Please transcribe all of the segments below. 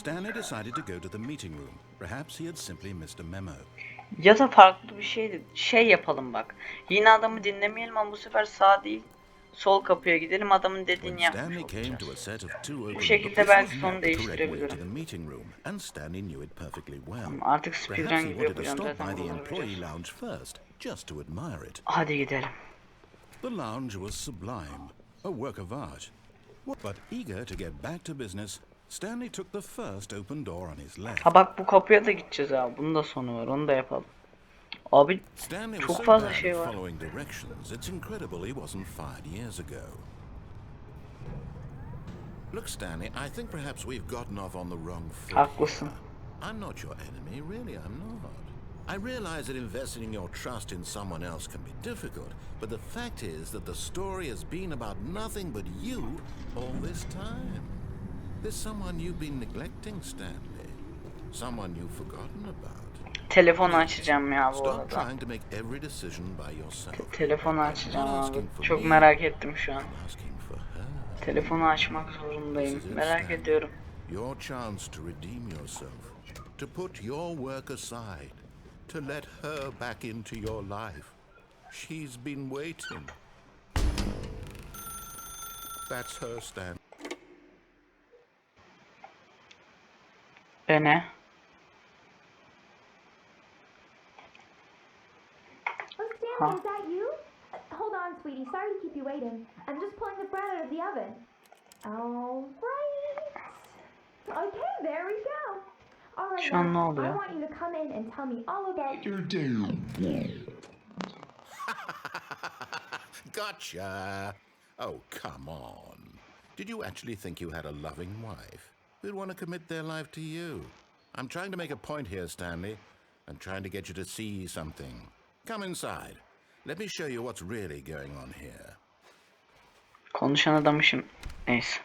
Stanley decided to go to the meeting room. Perhaps he had simply missed a memo. Ya da farklı bir şey yapalım bak. Yine adamı dinlemeyelim ama bu sefer sağ değil sol kapıya gidelim, adamın When dediğini Stanley yapmış came to a olacağız. set of two Bu open şekilde this belki was sonu not the correct way to değiştirebilirim. the meeting room, and Stanley knew it perfectly well. Tamam, artık Perhaps speedrun he gibi wanted to yapacağım, stop by zaten the buraları employee biliyorsun. lounge first, just to admire it. Hadi gidelim. The lounge was sublime, a work of art. But eager to get back to business, Stanley took the first open door on his left. Ha bak, bu kapıya da gideceğiz abi. Bunun da sonu var. Onu da yapalım. Abi Stanley was çok so fazla bad şey at var. following directions, it's incredible he wasn't fired years ago. Look, Stanley, I think perhaps we've gotten off on the wrong foot Haklısın. here. I'm not your enemy, really, I'm not. I realize that investing your trust in someone else can be difficult, but the fact is that the story has been about nothing but you all this time. There's someone you've been neglecting, Stanley. Someone you've forgotten about. Telefonu açacağım ya bu Stop arada. trying to make every decision by yourself. Telefonu açacağım I'm not abi. asking for Çok me, merak ettim şu an. I'm asking for her. Telefonu açmak zorundayım. This is it, Merak Stanley. ediyorum. Your chance to redeem yourself, to put your work aside, to let her back into your life. She's been waiting. That's her, Stan. Ne? Oh, Stanley, is that you? Hold on, sweetie. Sorry to keep you waiting. I'm just pulling the bread out of the oven. All right. Okay, there we go. All right, Şu an ne now, I oluyor? want you to come in and tell me all about your Gotcha. Oh, come on. Did you actually think you had a loving wife who'd want to commit their life to you? I'm trying to make a point here, Stanley. I'm trying to get you to see something. Come inside. Let me show you what's really going on here. Konuşan adammışım. Neyse.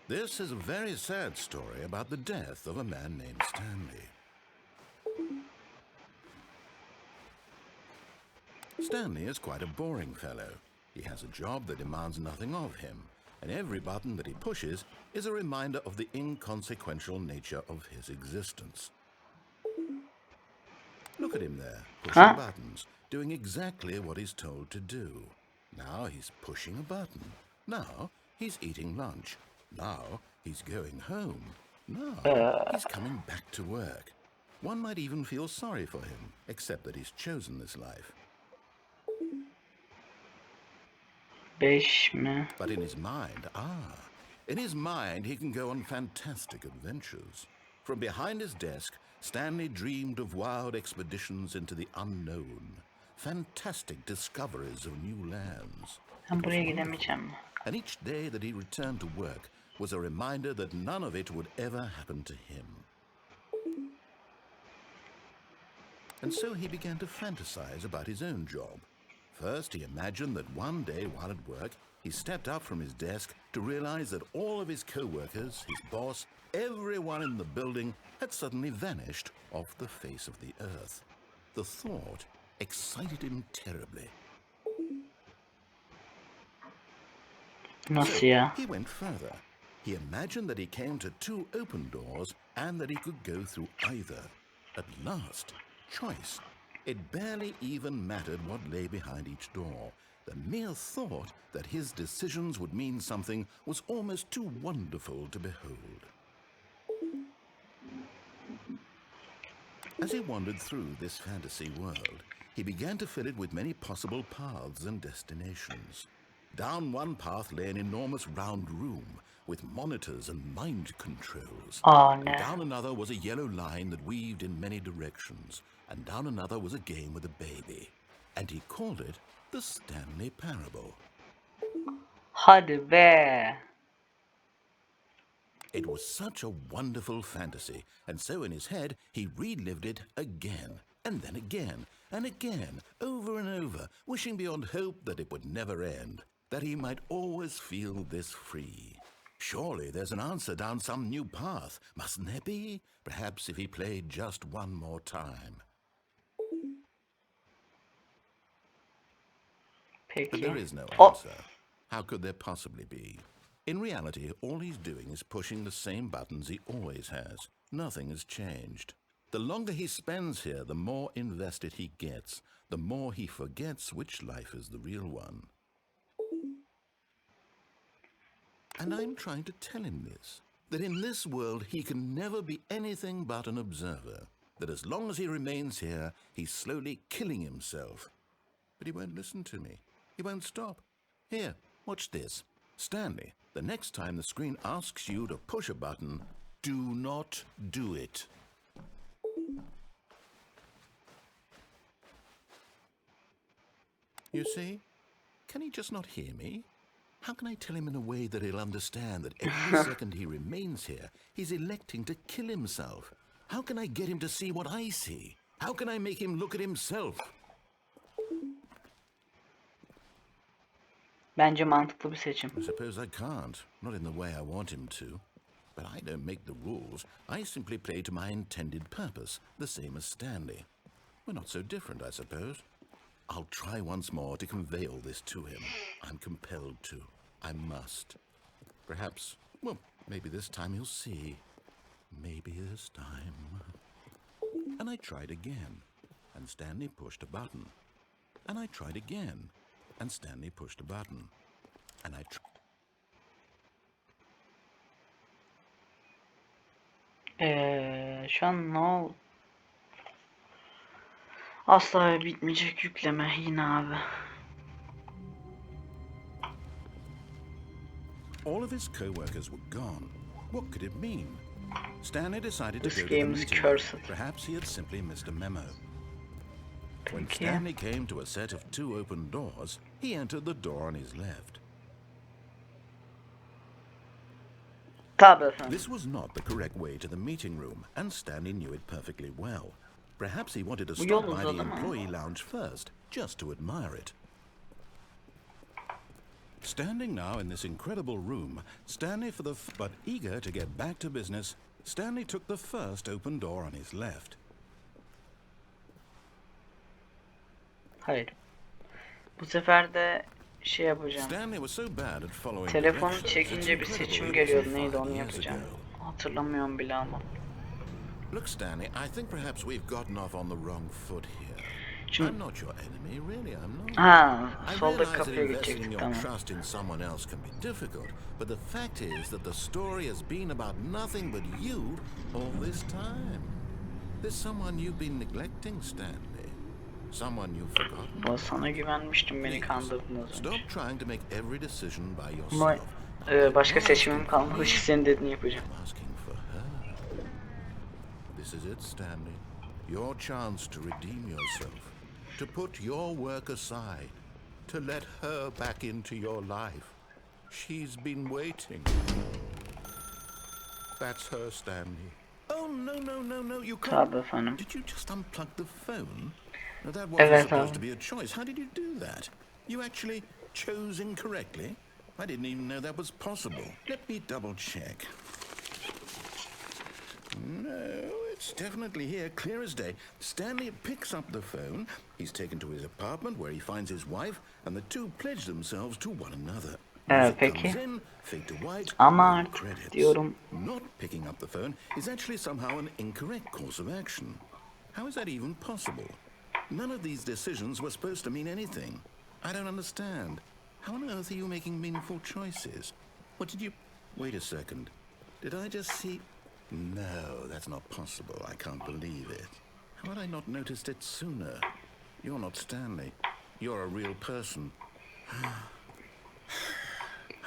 This is a very sad story about the death of a man named Stanley. Stanley is quite a boring fellow. He has a job that demands nothing of him, and every button that he pushes is a reminder of the inconsequential nature of his existence. Look at him there, pushing buttons, doing exactly what he's told to do. Now he's pushing a button. Now he's eating lunch. Now he's going home. Now he's coming back to work. One might even feel sorry for him, except that he's chosen this life. 5 mi? But in his mind, he can go on fantastic adventures. From behind his desk, Stanley dreamed of wild expeditions into the unknown, fantastic discoveries of new lands. Ben buraya gidemeyeceğim. And each day that he returned to work was a reminder that none of it would ever happen to him. And so he began to fantasize about his own job. First, he imagined that one day while at work, he stepped up from his desk to realize that all of his co-workers, his boss, everyone in the building had suddenly vanished off the face of the earth. The thought excited him terribly. Nasıl ya? He went further. He imagined that he came to 2 open doors and that he could go through either. At last, choice. It barely even mattered what lay behind each door. The mere thought that his decisions would mean something was almost too wonderful to behold. As he wandered through this fantasy world, he began to fill it with many possible paths and destinations. Down one path lay an enormous round room with monitors and mind controls. Aa ne? And down another was a yellow line that weaved in many directions. And down another was a game with a baby. And he called it the Stanley Parable. Hadi be. It was such a wonderful fantasy, and so in his head he relived it again, and then again, and again, over and over, wishing beyond hope that it would never end, that he might always feel this free. Surely there's an answer down some new path, mustn't there be? Perhaps if he played just one more time. But there Peki. is no O answer. How could there possibly be? In reality, all he's doing is pushing the same buttons he always has. Nothing has changed. The longer he spends here, the more invested he gets, the more he forgets which life is the real one. And I'm trying to tell him this, that in this world he can never be anything but an observer, that as long as he remains here, he's slowly killing himself. But he won't listen to me. He won't stop. Here, watch this. Stanley, the next time the screen asks you to push a button, do not do it. You see? Can he just not hear me? How can I tell him in a way that he'll understand that every second he remains here, he's electing to kill himself? How can I get him to see what I see? How can I make him look at himself? Bence mantıklı bir seçim. I suppose I can't, not in the way I want him to. But I don't make the rules. I simply play to my intended purpose, the same as Stanley. We're not so different, I suppose. I'll try once more to convey all this to him. I'm compelled to. I must. Perhaps, well, maybe this time he'll see. Maybe this time. And I tried again, and Stanley pushed a button. And I tried again, and Stanley pushed a button. And I Şu an ne oldu? Asla bitmeyecek yükleme yine abi. All of his co-workers were gone. What could it mean? Stanley decided to This go to the game is meeting. cursed. Perhaps he had simply missed a memo. When Peki. Stanley came to a set of 2 open doors, he entered the door on his left. Tabii efendim. This was not the correct way to the meeting room, and Stanley knew it perfectly well. Perhaps he wanted to Bu stop yol by the uzadı mı? employee lounge first, just to admire it. Standing now in this incredible room, Stanley but eager to get back to business, Stanley took the first open door on his left. Hayır. Bu sefer de şey yapacağım. Stanley was so bad at following Telefonu directions, çekince it's bir seçim incredible geliyordu. it Neydi was onu 5 years yapacağım. ago. Hatırlamıyorum bile ama. Look, Stanley, I think perhaps we've gotten off on the wrong foot here. Şimdi I'm not your enemy, really, I'm not. ha, I soldaki realize that kapıya investing gidecektik, your tamam. trust in someone else can be difficult, but the fact is that the story has been about nothing but you all this time. There's someone you've been neglecting, Stanley. Someone you've forgotten. Bu sana güvenmiştim, beni Please, kandırdın az önce. stop trying to make every decision by Ama yourself. başka seçimim kalmadı. Senin dediğini yapacağım. I'm asking for her. This is it, Stanley. Your chance to redeem yourself, to put your work aside, to let her back into your life. She's been waiting. That's her, Stanley. Oh, no, you can't. Tabii efendim. Did you just unplug the phone? No, that wasn't Evet supposed abi. to be a choice. How did you do that? You actually chose incorrectly? I didn't even know that was possible. Let me double check. No, it's definitely here, clear as day. Stanley picks up the phone. He's taken to his apartment where he finds his wife, and the two pledge themselves to one another. Music peki. comes in, fade to white, Ama roll artık credits. diyorum. Not picking up the phone is actually somehow an incorrect course of action. How is that even possible? None of these decisions were supposed to mean anything. I don't understand. How on earth are you making meaningful choices? What did you... Wait a second. Did I just see... No, that's not possible. I can't believe it. How had I not noticed it sooner? You're not Stanley. You're a real person.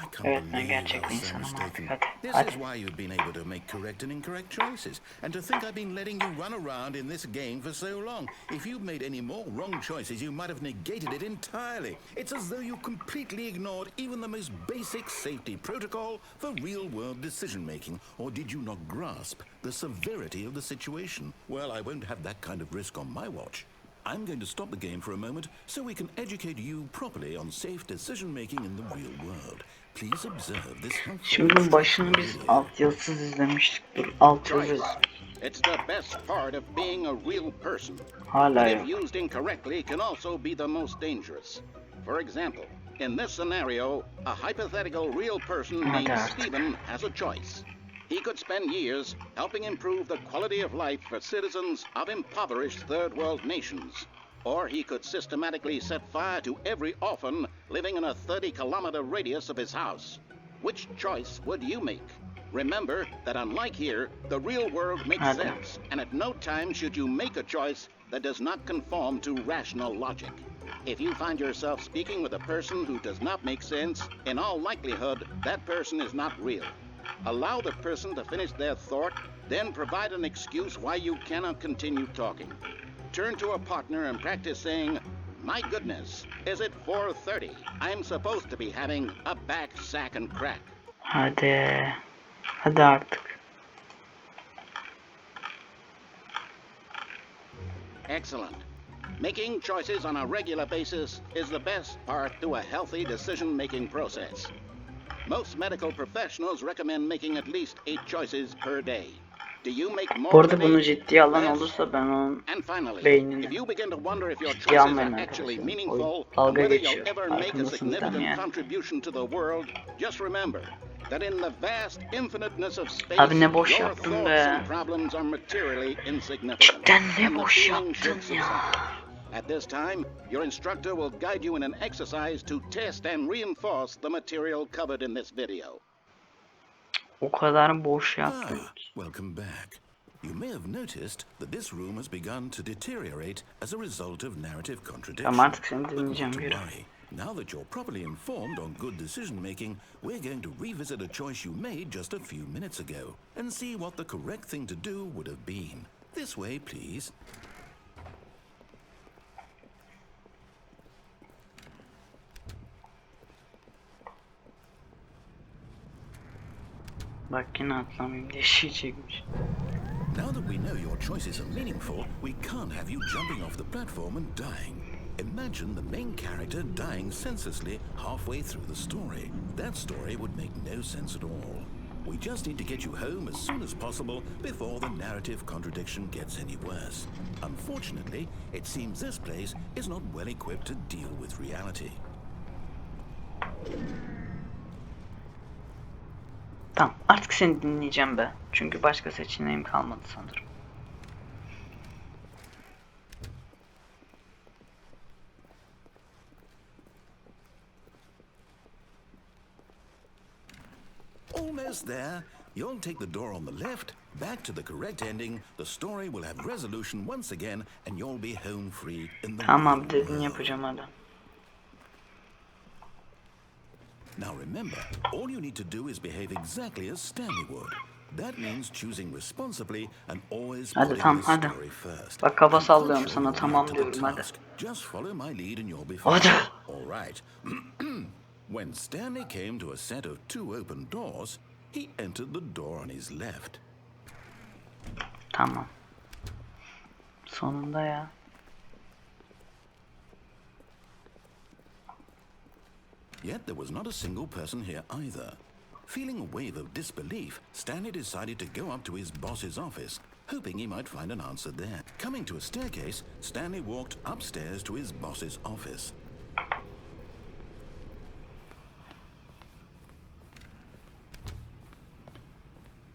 I can't Evet, ben believe I gerçek bir was so insanım mistaken. artık. This Hadi. is why you've been able to make correct and incorrect choices. And to think I've been letting you run around in this game for so long. If you'd made any more wrong choices, you might have negated it entirely. It's as though you completely ignored even the most basic safety protocol for real-world decision-making. Or did you not grasp the severity of the situation? Well, I won't have that kind of risk on my watch. I'm going to stop the game for a moment so we can educate you properly on safe decision-making in the real world. Please observe this helpful Şimdi başını biz video. altyazısız izlemiştik. Dur, altyazı. It's the best part of being a real person. Hala But yok. if used incorrectly, can also be the most dangerous. For example, In this scenario, a hypothetical real person named Stephen has a choice. He could spend years helping improve the quality of life for citizens of impoverished third world nations. Or he could systematically set fire to every orphan living in a 30-kilometer radius of his house. Which choice would you make? Remember that unlike here, the real world makes sense, and at no time should you make a choice that does not conform to rational logic. If you find yourself speaking with a person who does not make sense, in all likelihood, that person is not real. Allow the person to finish their thought, then provide an excuse why you cannot continue talking. Turn to a partner and practice saying, "My goodness, is it 4:30? I'm supposed to be having a back, sack, and crack." Hadi. Hadi artık. Excellent. Making choices on a regular basis is the best part to a healthy decision-making process. Most medical professionals recommend making at least 8 choices per day. Do you make more Bu arada than bunu 8? ciddiye alan Yes. olursa ben onun And finally, beynini if you begin to wonder if your ciddiye choices almayın are actually arkadaşlar. meaningful O and dalga whether geçiyor. you'll ever make a Farkındasınız değil mi significant yani? contribution to the world, just remember that in the vast infiniteness of space, Abi ne boş your yaptın thoughts be. and problems are materially insignificant. Cidden ne and the boş feeling should yaptın ya. subside. At this time, your instructor will guide you in an exercise to test and reinforce the material covered in this video. O kadar boş yaptın ki. Welcome back. You may have noticed that this room has begun to deteriorate as a result of narrative contradiction. Tamam artık seni But not dinleyeceğim, to yürü. worry. Now that you're properly informed on good decision making, we're going to revisit a choice you made just a few minutes ago and see what the correct thing to do would have been. This way, please. Bak yine atlamayayım diye şey çekmiş. Now that we know your choices are meaningful, we can't have you jumping off the platform and dying. Imagine the main character dying senselessly halfway through the story. That story would make no sense at all. We just need to get you home as soon as possible before the narrative contradiction gets any worse. Unfortunately, it seems this place is not well equipped to deal with reality. Tamam artık seni dinleyeceğim be. Çünkü başka seçeneğim kalmadı sanırım. Almost there. You'll take the door on the left, back to the correct ending. The story will have resolution once again, and you'll be home free in the Tamam real dedin world. yapacağım hadi. Now remember, all you need to do is behave exactly as Stanley would. That means choosing responsibly and always Hadi putting tamam the hadi. story first. Bak kafa I'm sallıyorum quite sana sure you're tamam up to the diyorum hadi. task. Just follow my lead and you'll be fine. Hadi. All right. When Stanley came to a set of 2 open doors, he entered the door on his left. Tamam. Sonunda ya. Yet there was not a single person here either. Feeling a wave of disbelief, Stanley decided to go up to his boss's office, hoping he might find an answer there. Coming to a staircase, Stanley walked upstairs to his boss's office.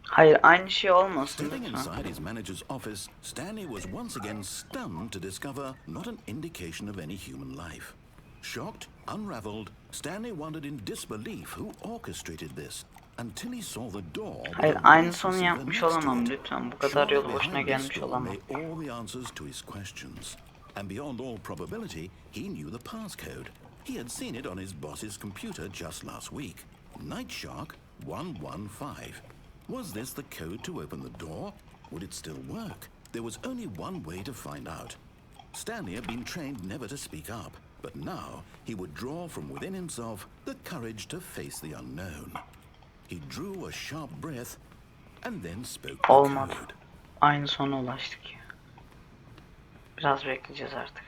Hayır aynı şey olmasın Stepping lütfen. inside his manager's office, Stanley was once again stunned to discover not an indication of any human life. Shocked, unraveled, Stanley wondered in disbelief who orchestrated this until he saw the door. with Hayır a aynı license sonu number yapmış next to olamam it. lütfen. Bu kadar Surely yol boşuna behind this gelmiş door olamam. lay all the answers to his questions. And beyond all probability, he knew the passcode. He had seen it on his boss's computer just last week. Night Shark 115. Was this the code to open the door? Would it still work? There was only one way to find out. Stanley had been trained never to speak up, but now he would draw from within himself the courage to face the unknown. He drew a sharp breath and then spoke the Olmadı. code. Aynı sona ulaştık ya. Biraz bekleyeceğiz artık.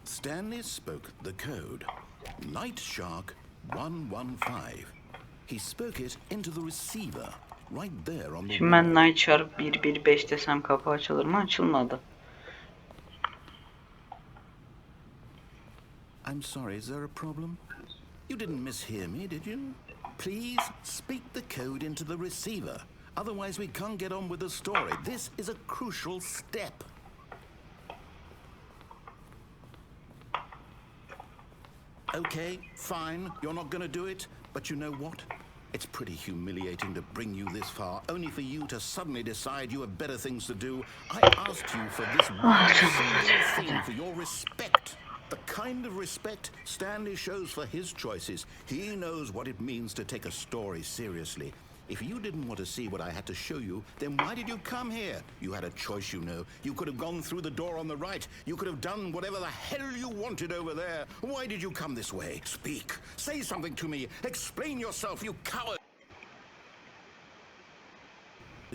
Stanley spoke the code. Night Shark 115. He spoke it into the receiver. right there on the Şimdi ben wall. Night çarp 115 desem kapı açılır mı? Açılmadı. I'm sorry, is there a problem? You didn't mishear me, did you? Please speak the code into the receiver. Otherwise we can't get on with the story. This is a crucial step. Okay, fine, you're not gonna do it, but you know what? It's pretty humiliating to bring you this far, only for you to suddenly decide you have better things to do. I asked you for this one single thing, for your respect. The kind of respect Stanley shows for his choices. He knows what it means to take a story seriously. If you didn't want to see what I had to show you, then why did you come here? You had a choice, you know. You could have gone through the door on the right. You could have done whatever the hell you wanted over there. Why did you come this way? Speak. Say something to me. Explain yourself, you coward.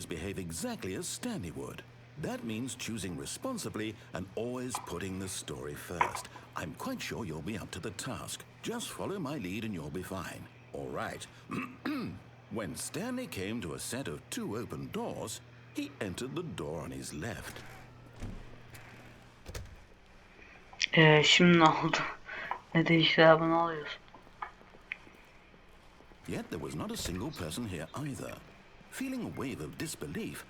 Behave exactly as Stanley would. That means choosing responsibly and always putting the story first. I'm quite sure you'll be up to the task. Just follow my lead and you'll be fine. All right. When Stanley came to a set of 2 open doors, he entered the door on his left. Şimdi ne oldu? Ne değişti abi, ne oluyor? Yet there was not a single person here either. Feeling a wave of disbelief,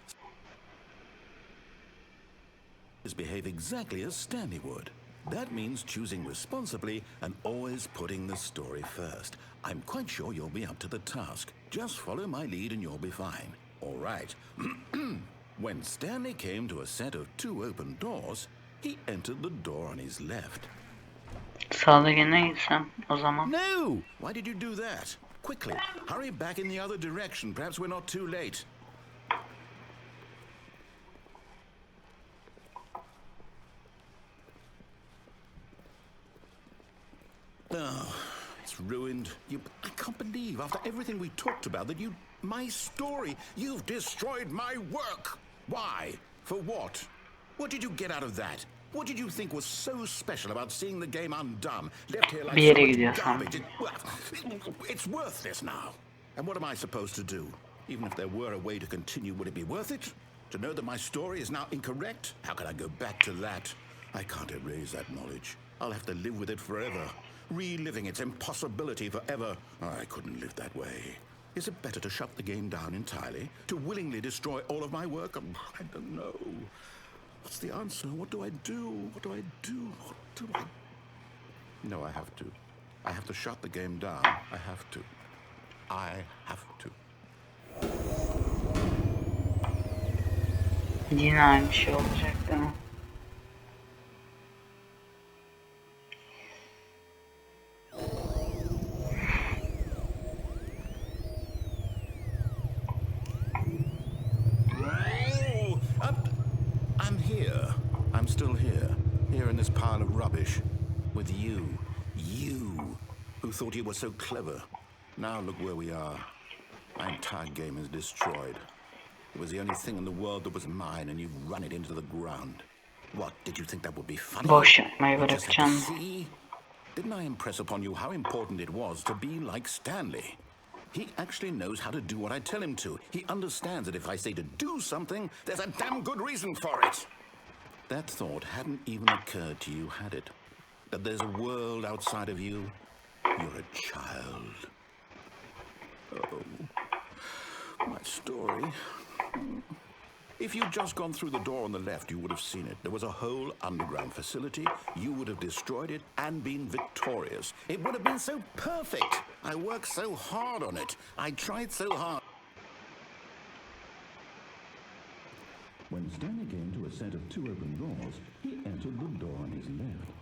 behave exactly as Stanley would. That means choosing responsibly and always putting the story first. I'm quite sure you'll be up to the task. Just follow my lead and you'll be fine. All right. When Stanley came to a set of 2 open doors, he entered the door on his left. Sağdakine gitsem o zaman. No! Why did you do that? Quickly, hurry back in the other direction. Perhaps we're not too late. Oh, it's ruined. I can't believe, after everything we talked about, that my story, you've destroyed my work. Why? For what? What did you get out of that? What did you think was so special about seeing the game undone, left here like Bir yere so much gidiyorsam. garbage? It's worthless now. And what am I supposed to do? Even if there were a way to continue, would it be worth it? To know that my story is now incorrect? How can I go back to that? I can't erase that knowledge. I'll have to live with it forever. Reliving its impossibility forever. I couldn't live that way. Is it better to shut the game down entirely? To willingly destroy all of my work? I don't know. What's the answer? What do I do? What do I do? What do I... No, I have to. I have to shut the game down. I have to. I have to. Yine aynı şey olacak değil mi? I'm here. I'm still here. Here in this pile of rubbish. With you. You. Who thought you were so clever. Now look where we are. My entire game is destroyed. It was the only thing in the world that was mine, and you've run it into the ground. What, did you think that would be funny? Boş yapmayı You just had to bırakacağım. see? Didn't I impress upon you how important it was to be like Stanley? He actually knows how to do what I tell him to. He understands that if I say to do something, there's a damn good reason for it. That thought hadn't even occurred to you, had it? That there's a world outside of you? You're a child. Oh, my story. If you'd just gone through the door on the left, you would have seen it. There was a whole underground facility. You would have destroyed it and been victorious. It would have been so perfect. I worked so hard on it. I tried so hard. When Stanley came to a set of 2 open doors, he entered the door on his left.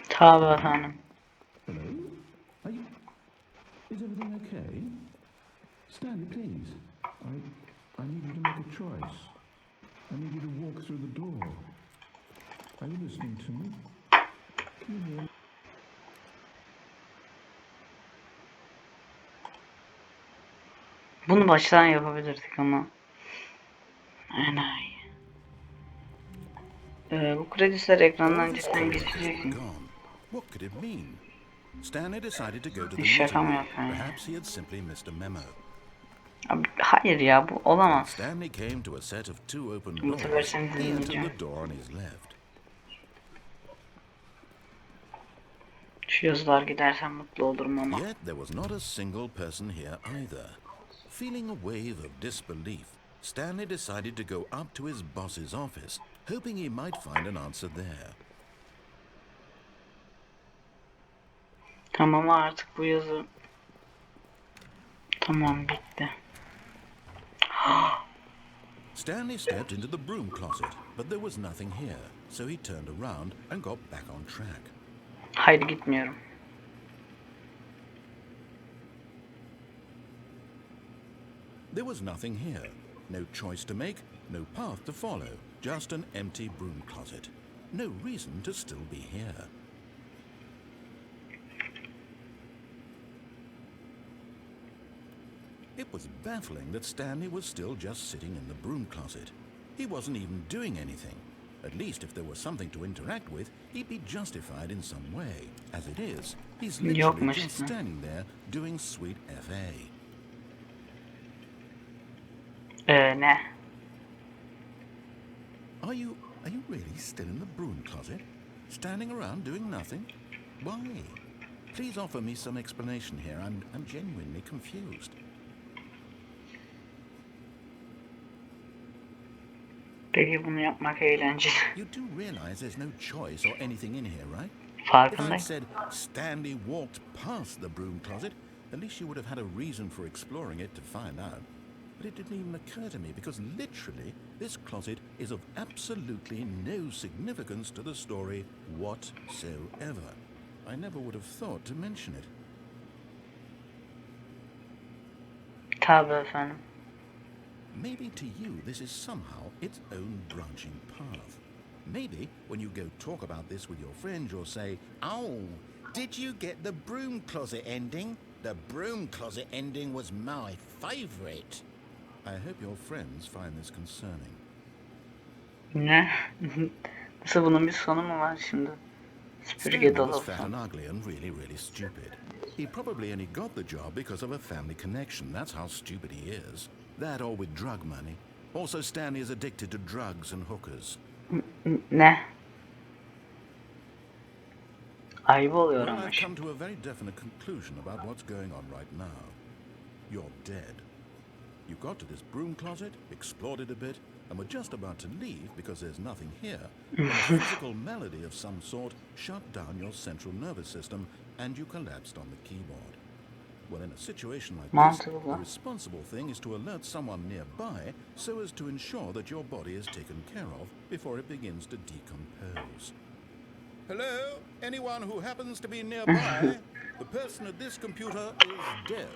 Tabii efendim. Hello? Are you... Is everything okay? Stanley, please. I need you to make a choice. I need you to walk through the door. Are you listening to me? Can you hear me? Bunu baştan yapabilirdik ama. Enayi. Bu krediler ekrandan cidden geçecek mi? Gone. What could it mean? Stanley decided to go to the Şaka mı meeting. yapıyorsun ya? Perhaps he had simply missed a memo. Abi, hayır ya, bu When olamaz. Stanley came to a set of 2 open Bu sefer doors, seni he entered dinleyeceğim. the door on his left. Şu yazılar gidersem mutlu olurum ama. Yet there was not a single person here either. Feeling a wave of disbelief, Stanley decided to go up to his boss's office, hoping he might find an answer there. Tamam, artık bu yazı. Tamam, bitti. Stanley stepped into the broom closet, but there was nothing here, so he turned around and got back on track. Hayır, gitmiyorum. There was nothing here. No choice to make, no path to follow, just an empty broom closet. No reason to still be here. It was baffling that Stanley was still just sitting in the broom closet. He wasn't even doing anything. At least if there was something to interact with, he'd be justified in some way. As it is, he's literally Yokmuş just mu? standing there doing sweet FA. Ne? Are you really still in the broom closet? Standing around doing nothing? Why? Please offer me some explanation here. I'm genuinely confused. Peki bunu yapmak eğlenceli. You do realize there's no choice or anything in here, right? If I'd Farkındayım. said Stanley walked past the broom closet, at least you would have had a reason for exploring it to find out. But it didn't even occur to me because literally this closet is of absolutely no significance to the story whatsoever. I never would have thought to mention it. Tabii efendim. Maybe to you this is somehow its own branching path. Maybe when you go talk about this with your friends you'll say, "Oh, did you get the broom closet ending? The broom closet ending was my favourite." I hope your friends find this concerning. Ne? Nasıl, bunun bir sonu mu var şimdi? Süpürge Stanley was fat dolapsın. and ugly and really stupid. He probably only got the job because of a family connection. That's how stupid he is. That or with drug money. Also, Stanley is addicted to drugs and hookers. Ne? Ayıp oluyor Well, ama I've şimdi. come to a very definite conclusion about what's going on right now. You're dead. You got to this broom closet, explored it a bit, and were just about to leave because there's nothing here, when a physical malady of some sort shut down your central nervous system and you collapsed on the keyboard. Well, in a situation like this, Mantıklı. the responsible thing is to alert someone nearby so as to ensure that your body is taken care of before it begins to decompose. Hello? Anyone who happens to be nearby? The person at this computer is dead.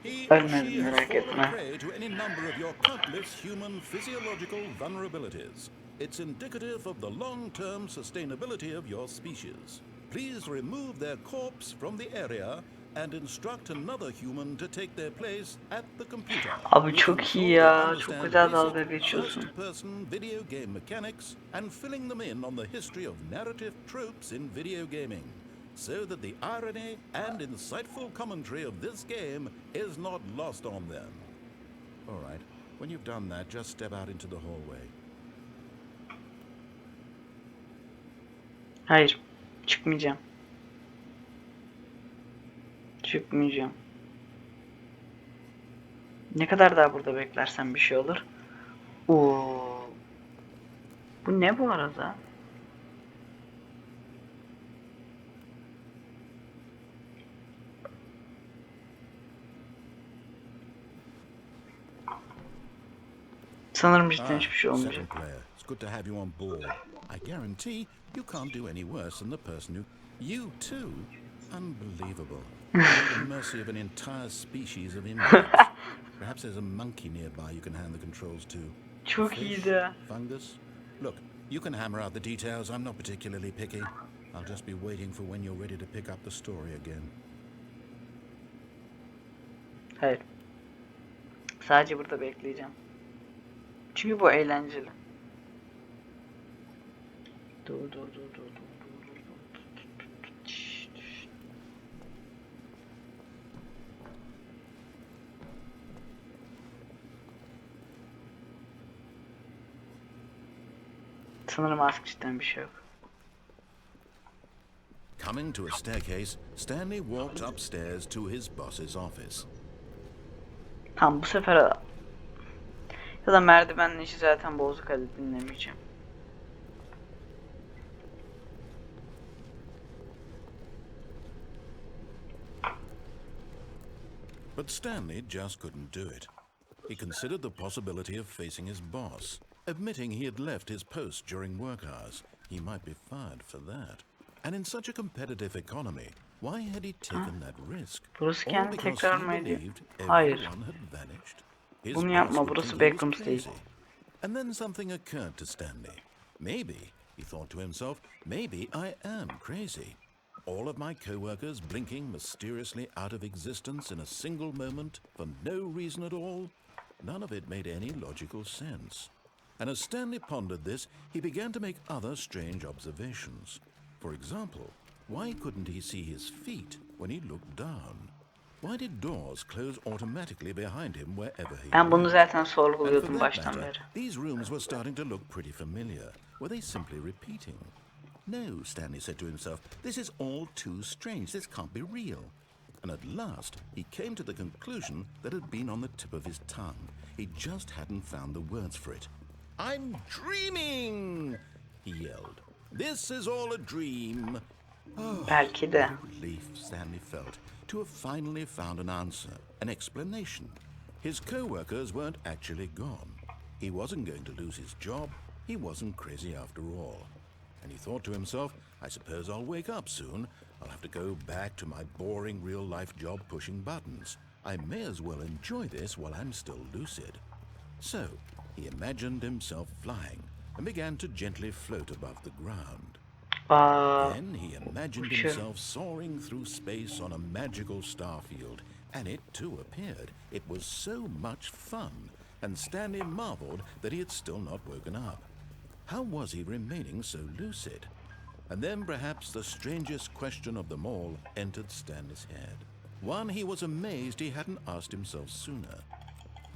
He or Ölmedim, she has merak fallen etme. prey to any number of your countless human physiological vulnerabilities. It's indicative of the long-term sustainability of your species. Please remove their corpse from the area and instruct another human to take their place at the computer. Abi çok iyi ya. Çok güzel dalga geçiyorsun. First-person video game mechanics and filling them in on the history of narrative tropes in video gaming, so that the irony and insightful commentary of this game is not lost on them. All right, when you've done that, just step out into the hallway. Hayır. Çıkmayacağım. Çıkmayacağım. Ne kadar daha burada beklersen bir şey olur. Oo. Bu ne bu arada? Sanırım cidden hiçbir şey olmayacak. Second player, it's good to have you on board. I guarantee you can't do any worse than the person who... You too? Unbelievable. You're at the mercy of an entire species of inmates. Perhaps there's a monkey nearby you can hand the controls to. Çok Fish? iyiydi. Fungus? Look, you can hammer out the details. I'm not particularly picky. I'll just be waiting for when you're ready to pick up the story again. Hayır. Sadece burada bekleyeceğim. Çünkü bu eğlenceli. Dur. Sanırım artık cidden bir şey yok. Coming to a staircase, Stanley walked upstairs to his boss's office. Tamam bu sefer ya da merdivenin işi zaten bozuk, hadi dinlemeyeceğim. But Stanley just couldn't do it. He considered the possibility of facing his boss, admitting he had left his post during work hours. He might be fired for that. And in such a competitive economy, why had he taken that risk? Burası All kendi because tekrar he mı ediyor? believed Hayır. everyone had vanished. His Bunu boss yapma, would burası think he was Backrooms değil. crazy. And then something occurred to Stanley. Maybe, he thought to himself, maybe I am crazy. All of my co-workers blinking mysteriously out of existence in a single moment for no reason at all. None of it made any logical sense. And as Stanley pondered this, he began to make other strange observations. For example, why couldn't he see his feet when he looked down? Why did doors close automatically behind him wherever he Ben bunu went? zaten And for sorguluyordum that baştan matter, beri. these rooms were starting to look pretty familiar. Were they simply repeating? No, Stanley said to himself, this is all too strange. This can't be real. And at last, he came to the conclusion that had been on the tip of his tongue. He just hadn't found the words for it. I'm dreaming, he yelled. This is all a dream. Belki de. What a relief Stanley felt to have finally found an answer, an explanation. His co-workers weren't actually gone. He wasn't going to lose his job. He wasn't crazy after all. And he thought to himself, I suppose I'll wake up soon. I'll have to go back to my boring real-life job pushing buttons. I may as well enjoy this while I'm still lucid. So, he imagined himself flying and began to gently float above the ground. Then he imagined himself soaring through space on a magical starfield, and it too appeared. It was so much fun, and Stanley marveled that he had still not woken up. How was he remaining so lucid? And then perhaps the strangest question of them all entered Stanley's head. One he was amazed he hadn't asked himself sooner.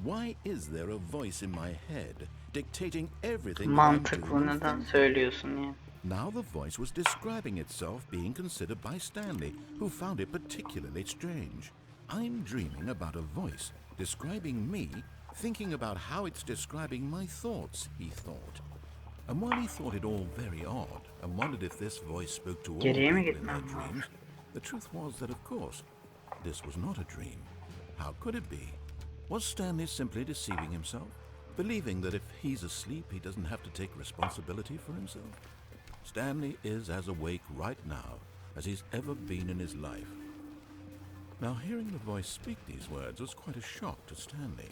Why is there a voice in my head dictating everything that I'm Mantıklı doing and neden thinking? söylüyorsun ya? Now the voice was describing itself being considered by Stanley, who found it particularly strange. I'm dreaming about a voice describing me, thinking about how it's describing my thoughts, he thought. And while he thought it all very odd, and wondered if this voice spoke to all Geriye mi people in their gitmem lazım? dreams, the truth was that, of course, this was not a dream. How could it be? Was Stanley simply deceiving himself, believing that if he's asleep, he doesn't have to take responsibility for himself? Stanley is as awake right now as he's ever been in his life. Now, hearing the voice speak these words was quite a shock to Stanley.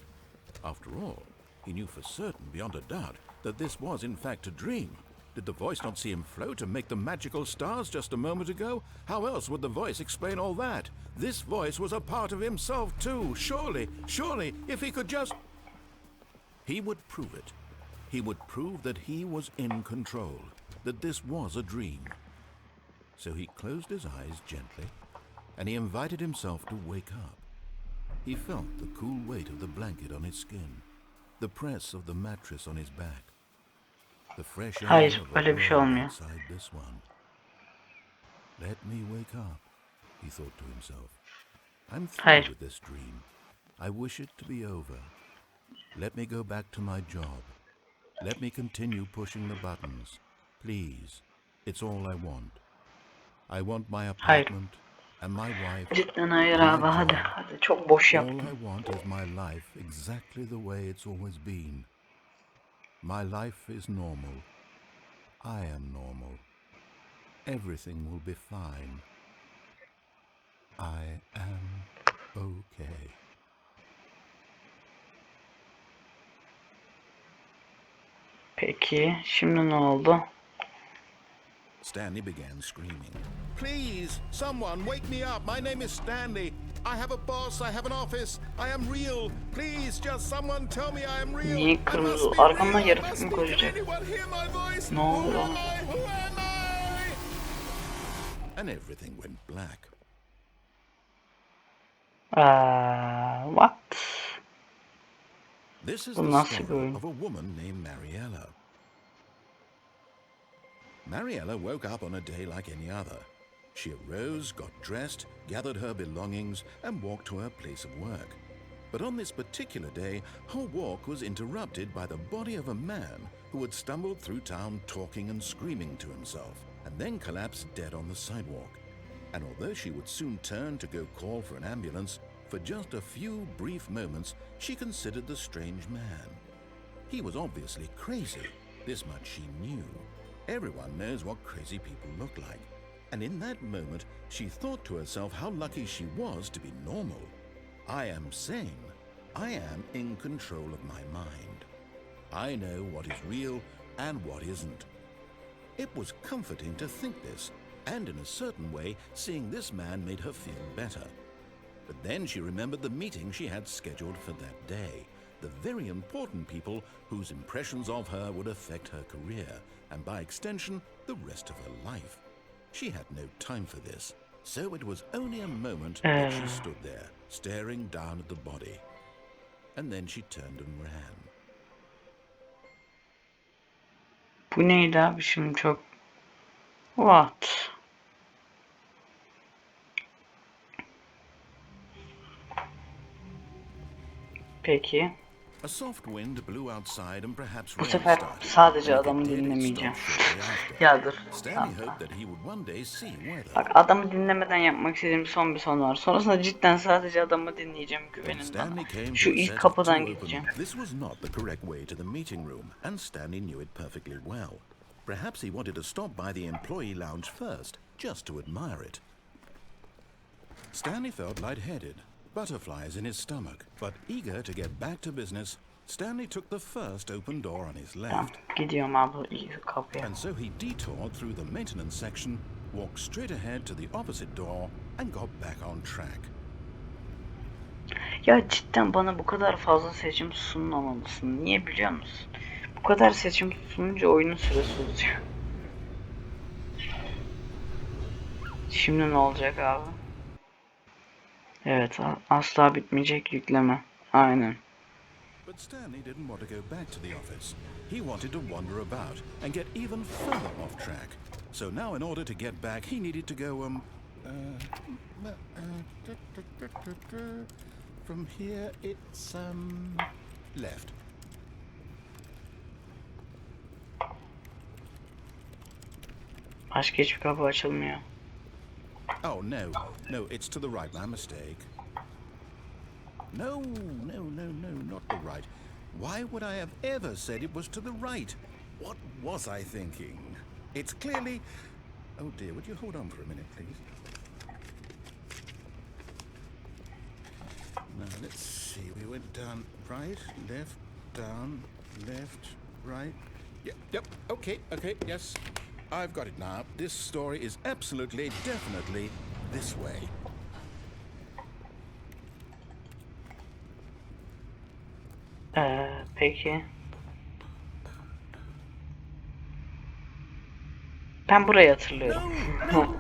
After all, he knew for certain, beyond a doubt, that this was in fact a dream. Did the voice not see him float and make the magical stars just a moment ago? How else would the voice explain all that? This voice was a part of himself too. Surely, if he could just... He would prove it. He would prove that he was in control, that this was a dream. So he closed his eyes gently, and he invited himself to wake up. He felt the cool weight of the blanket on his skin, the press of the mattress on his back, the fresh air Hayır, of a öyle bir şey world olmuyor. outside this one. Let me wake up, he thought to himself. I'm through Hayır. with this dream. I wish it to be over. Let me go back to my job. Let me continue pushing the buttons. Please, it's all I want. I want my apartment and my wife. Cidden hayır and abi, my hadi job. hadi, çok boş All yaptım. I want is my life exactly the way it's always been. My life is normal. I am normal. Everything will be fine. I am okay. Peki şimdi ne oldu? Stanley began screaming. Please, someone, wake me up. My name is Stanley. I have a boss. I have an office. I am real. Please, just someone tell me I am real. Niye I must kırmızı? be Arkamdan real. yaratık Must mı be- koşacak? Can anyone hear my voice? Ne oluyor Who am oğlum? I? Who am I? And everything went black. What? This is Bu the nasıl bir story oyun? of a woman named Mariella. Mariella woke up on a day like any other. She arose, got dressed, gathered her belongings, and walked to her place of work. But on this particular day, her walk was interrupted by the body of a man who had stumbled through town talking and screaming to himself, and then collapsed dead on the sidewalk. And although she would soon turn to go call for an ambulance, for just a few brief moments she considered the strange man. He was obviously crazy. This much she knew. Everyone knows what crazy people look like. And in that moment, she thought to herself how lucky she was to be normal. I am sane. I am in control of my mind. I know what is real and what isn't. It was comforting to think this, and in a certain way, seeing this man made her feel better. But then she remembered the meeting she had scheduled for that day, the very important people whose impressions of her would affect her career, and by extension, the rest of her life. She had no time for this, so it was only a moment that she stood there, staring down at the body. And then she turned and ran. Bu neydi abi şimdi çok... What? Peki. A soft wind blew outside and perhaps Bu rain sefer started. sadece And if it adamı did, it dinlemeyeceğim. stopped shortly after. Ya dur. Stanley hoped that he would one day see weather. Bak adamı dinlemeden yapmak istediğim son bir son var. Sonrasında cidden sadece adamı dinleyeceğim, When güvenin Stanley bana. came Şu to a ilk set of kapıdan two gideceğim. open, this was not the correct way to the meeting room, and Stanley knew it perfectly well. Perhaps he wanted to stop by the employee lounge first, just to admire it. Stanley felt lightheaded, butterflies in his stomach, but eager to get back to business, Stanley took the first open door on his Tamam, left. gidiyorum abi ilk kapıya. And so he detoured through the maintenance section, walked straight ahead to the opposite door, and got back on track. Ya cidden bana bu kadar fazla seçim sunmamalısın. Niye biliyor musun? Bu kadar seçim sununca oyunun süresi uzuyor. Şimdi ne olacak abi? Evet, asla bitmeyecek yükleme. Aynen. But Stanley didn't want to go back to the office. He wanted to wander about and get even further off track. So now in order to get back, he needed to go, from here it's, left. Başka hiçbir kapı açılmıyor. Oh, no, it's to the right, my mistake. No, not the right. Why would I have ever said it was to the right? What was I thinking? It's clearly... Oh dear, would you hold on for a minute, please? Now, let's see. We went down right, left, down, left, right. Yep, okay, yes. I've got it now. This story is absolutely, definitely this way. Peki. Ben burayı hatırlıyorum. No.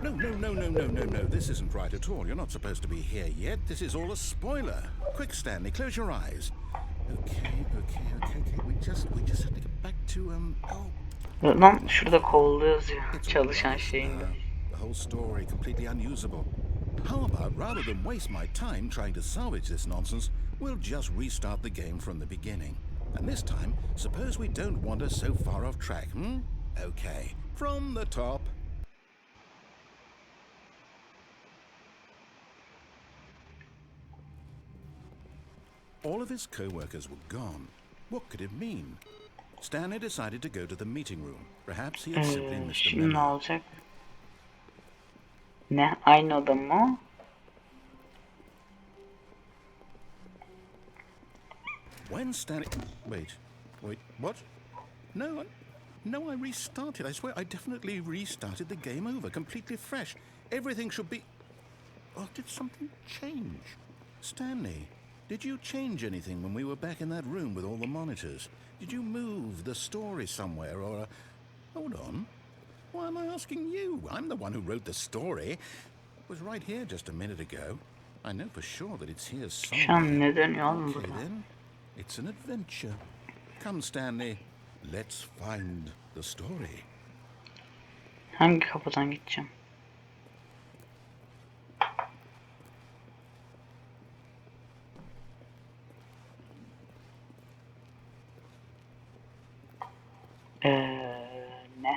This isn't right at all. You're not supposed to be here yet. This is all a spoiler. Quick, Stanley, close your eyes. Okay. We just have to get back to, Lan şurada kovuldu yazıyor. Çalışan şeyinde. The whole story completely unusable. How about, rather than waste my time trying to salvage this nonsense, we'll just restart the game from the beginning. And this time, suppose we don't wander so far off track, Okay, from the top. All of his co-workers were gone. What could it mean? Stanley decided to go to the meeting room. Perhaps he had simply missed a Şimdi ne memo. olacak? Ne? Aynı adam mı? When Stanley... Wait, what? No, I restarted. I swear, I definitely restarted the game over, completely fresh. Everything should be... Oh, did something change? Stanley, did you change anything when we were back in that room with all the monitors? Did you move the story somewhere, or... Hold on. Why am I asking you? I'm the one who wrote the story. It was right here just a minute ago. I know for sure that it's here somewhere. Şu an ne dönüyor oğlum Okay burada? then, it's an adventure. Come, Stanley, let's find the story. Hangi kapıdan gideceğim? Ne?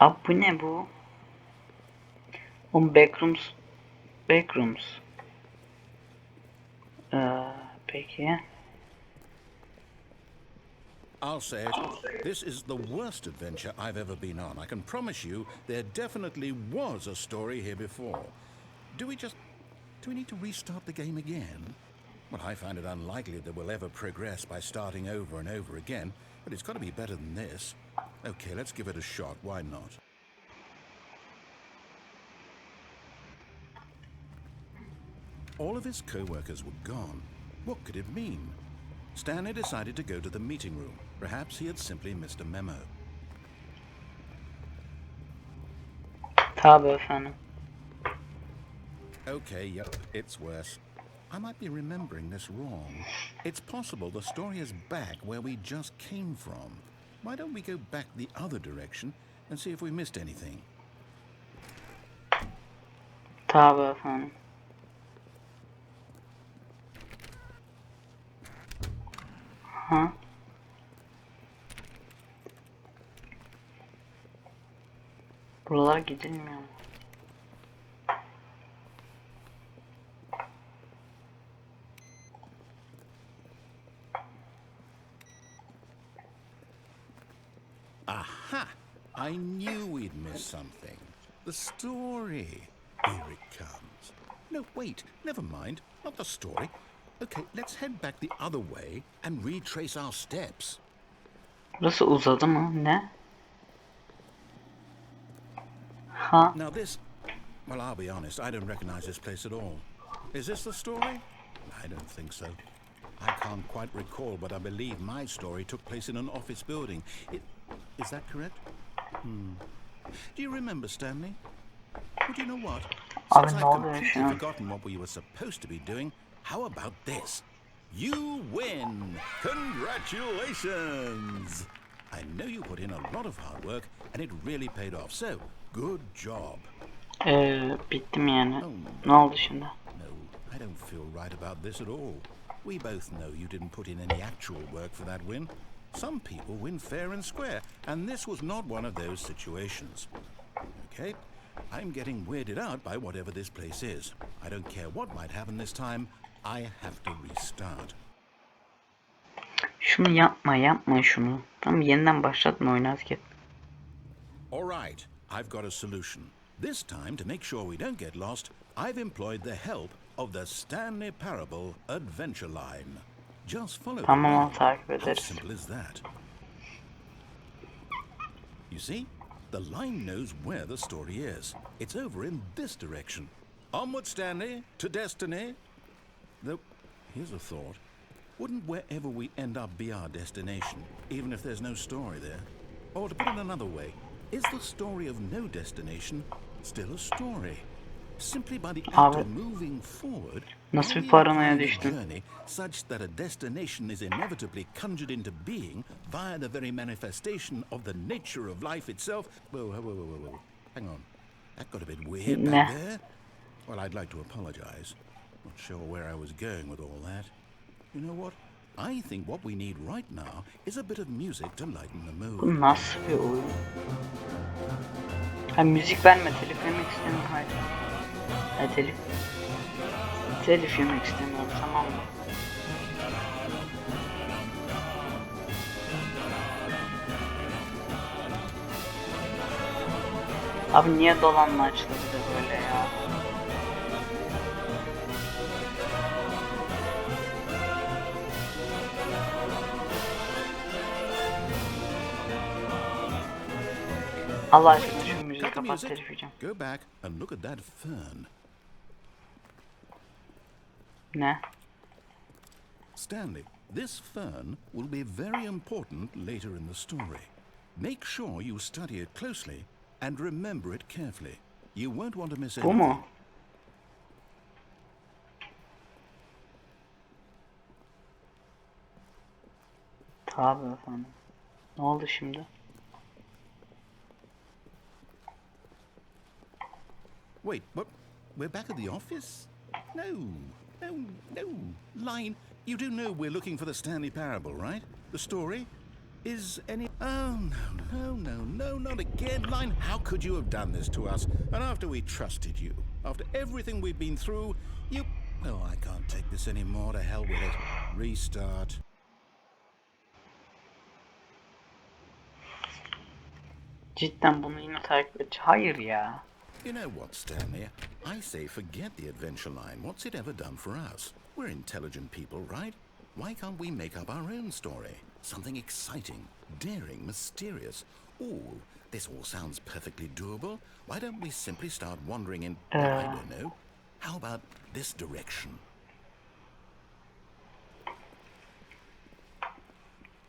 Abi bu ne bu? Backrooms. Backrooms. Peki. I'll say it. This is the worst adventure I've ever been on. I can promise you there definitely was a story here before. Do we need to restart the game again? Well, I find it unlikely that we'll ever progress by starting over and over again, but it's got to be better than this. Okay, let's give it a shot. Why not? All of his co-workers were gone. What could it mean? Stanley decided to go to the meeting room. Perhaps he had simply missed a memo. Tabii efendim. Okay, yep, it's worse. I might be remembering this wrong. It's possible the story is back where we just came from. Why don't we go back the other direction and see if we missed anything? Tabii efendim. Ha? Buralar gidilmiyor mu? Aha! I knew we'd missed something. The story. Here it comes. No, wait, never mind. Not the story. Okay, let's head back the other way and retrace our steps. Burası uzadı mı? Ne? Ha? Now this... Well, I'll be honest, I don't recognize this place at all. Is this the story? I don't think so. I can't quite recall, but I believe my story took place in an office building. Is that correct? Do you remember, Stanley? Well, do you know what? Abi Since ne I've oluyor şu completely an? forgotten what we were supposed to be doing, how about this? You win! Congratulations! I know you put in a lot of hard work, and it really paid off, so good job. Bittim yani. Oh, Ne oldu şimdi? No, I don't feel right about this at all. We both know you didn't put in any actual work for that win. Some people win fair and square, and this was not one of those situations. Okay, I'm getting weirded out by whatever this place is. I don't care what might happen this time. I have to restart. Şunu yapma şunu. Tamam yeniden başlatma oynarken. All right, I've got a solution. This time, to make sure we don't get lost, I've employed the help of the Stanley Parable Adventure Line. Just follow the Tamam, line. takip How ederiz. simple is that? You see, the line knows where the story is. It's over in this direction. Onward, Stanley, to destiny. Though, here's a thought. Wouldn't wherever we end up be our destination, even if there's no story there? Or to put it another way, is the story of no destination still a story? Simply by the act of moving forward, Nasıl bir we paranoya incline the düştün? journey such that a destination is inevitably conjured into being via the very manifestation of the nature of life itself. Whoa. Hang on. That got a bit weird Nah. back there. Well, I'd like to apologize. Not sure where I was going with all that. You know what? I think what we need right now is a bit of music to lighten the mood. Bu nasıl bir oyun? Ha müzik verme, telif yemek istemiyorum, hayır. Ha telif yemek istemiyorum, tamam mı? Abi niye dolanma açıldı bir de böyle ya? Allah aşkına şu müziği Cut the kapat, music. telif yiyeceğim. Go back and look at that fern. Ne? Stanley, this fern will be very important later in the story. Make sure you study it closely and remember it carefully. You won't want to miss Bu anything. mu? Tabii efendim. Ne oldu şimdi? Wait, what? We're back at the office? No, no, no. Line, you do know we're looking for the Stanley Parable, right? The story? Is any... Oh, no, not again. Line, how could you have done this to us? And after we trusted you, after everything we've been through, you... Oh, I can't take this anymore. To hell with it. Restart. Cidden bunu yine takip edeceğim. Hayır ya. You know what, Stanley? I say forget the adventure line. What's it ever done for us? We're intelligent people, right? Why can't we make up our own story? Something exciting, daring, mysterious. Ooh, this all sounds perfectly doable. Why don't we simply start wandering in... I don't know. How about this direction?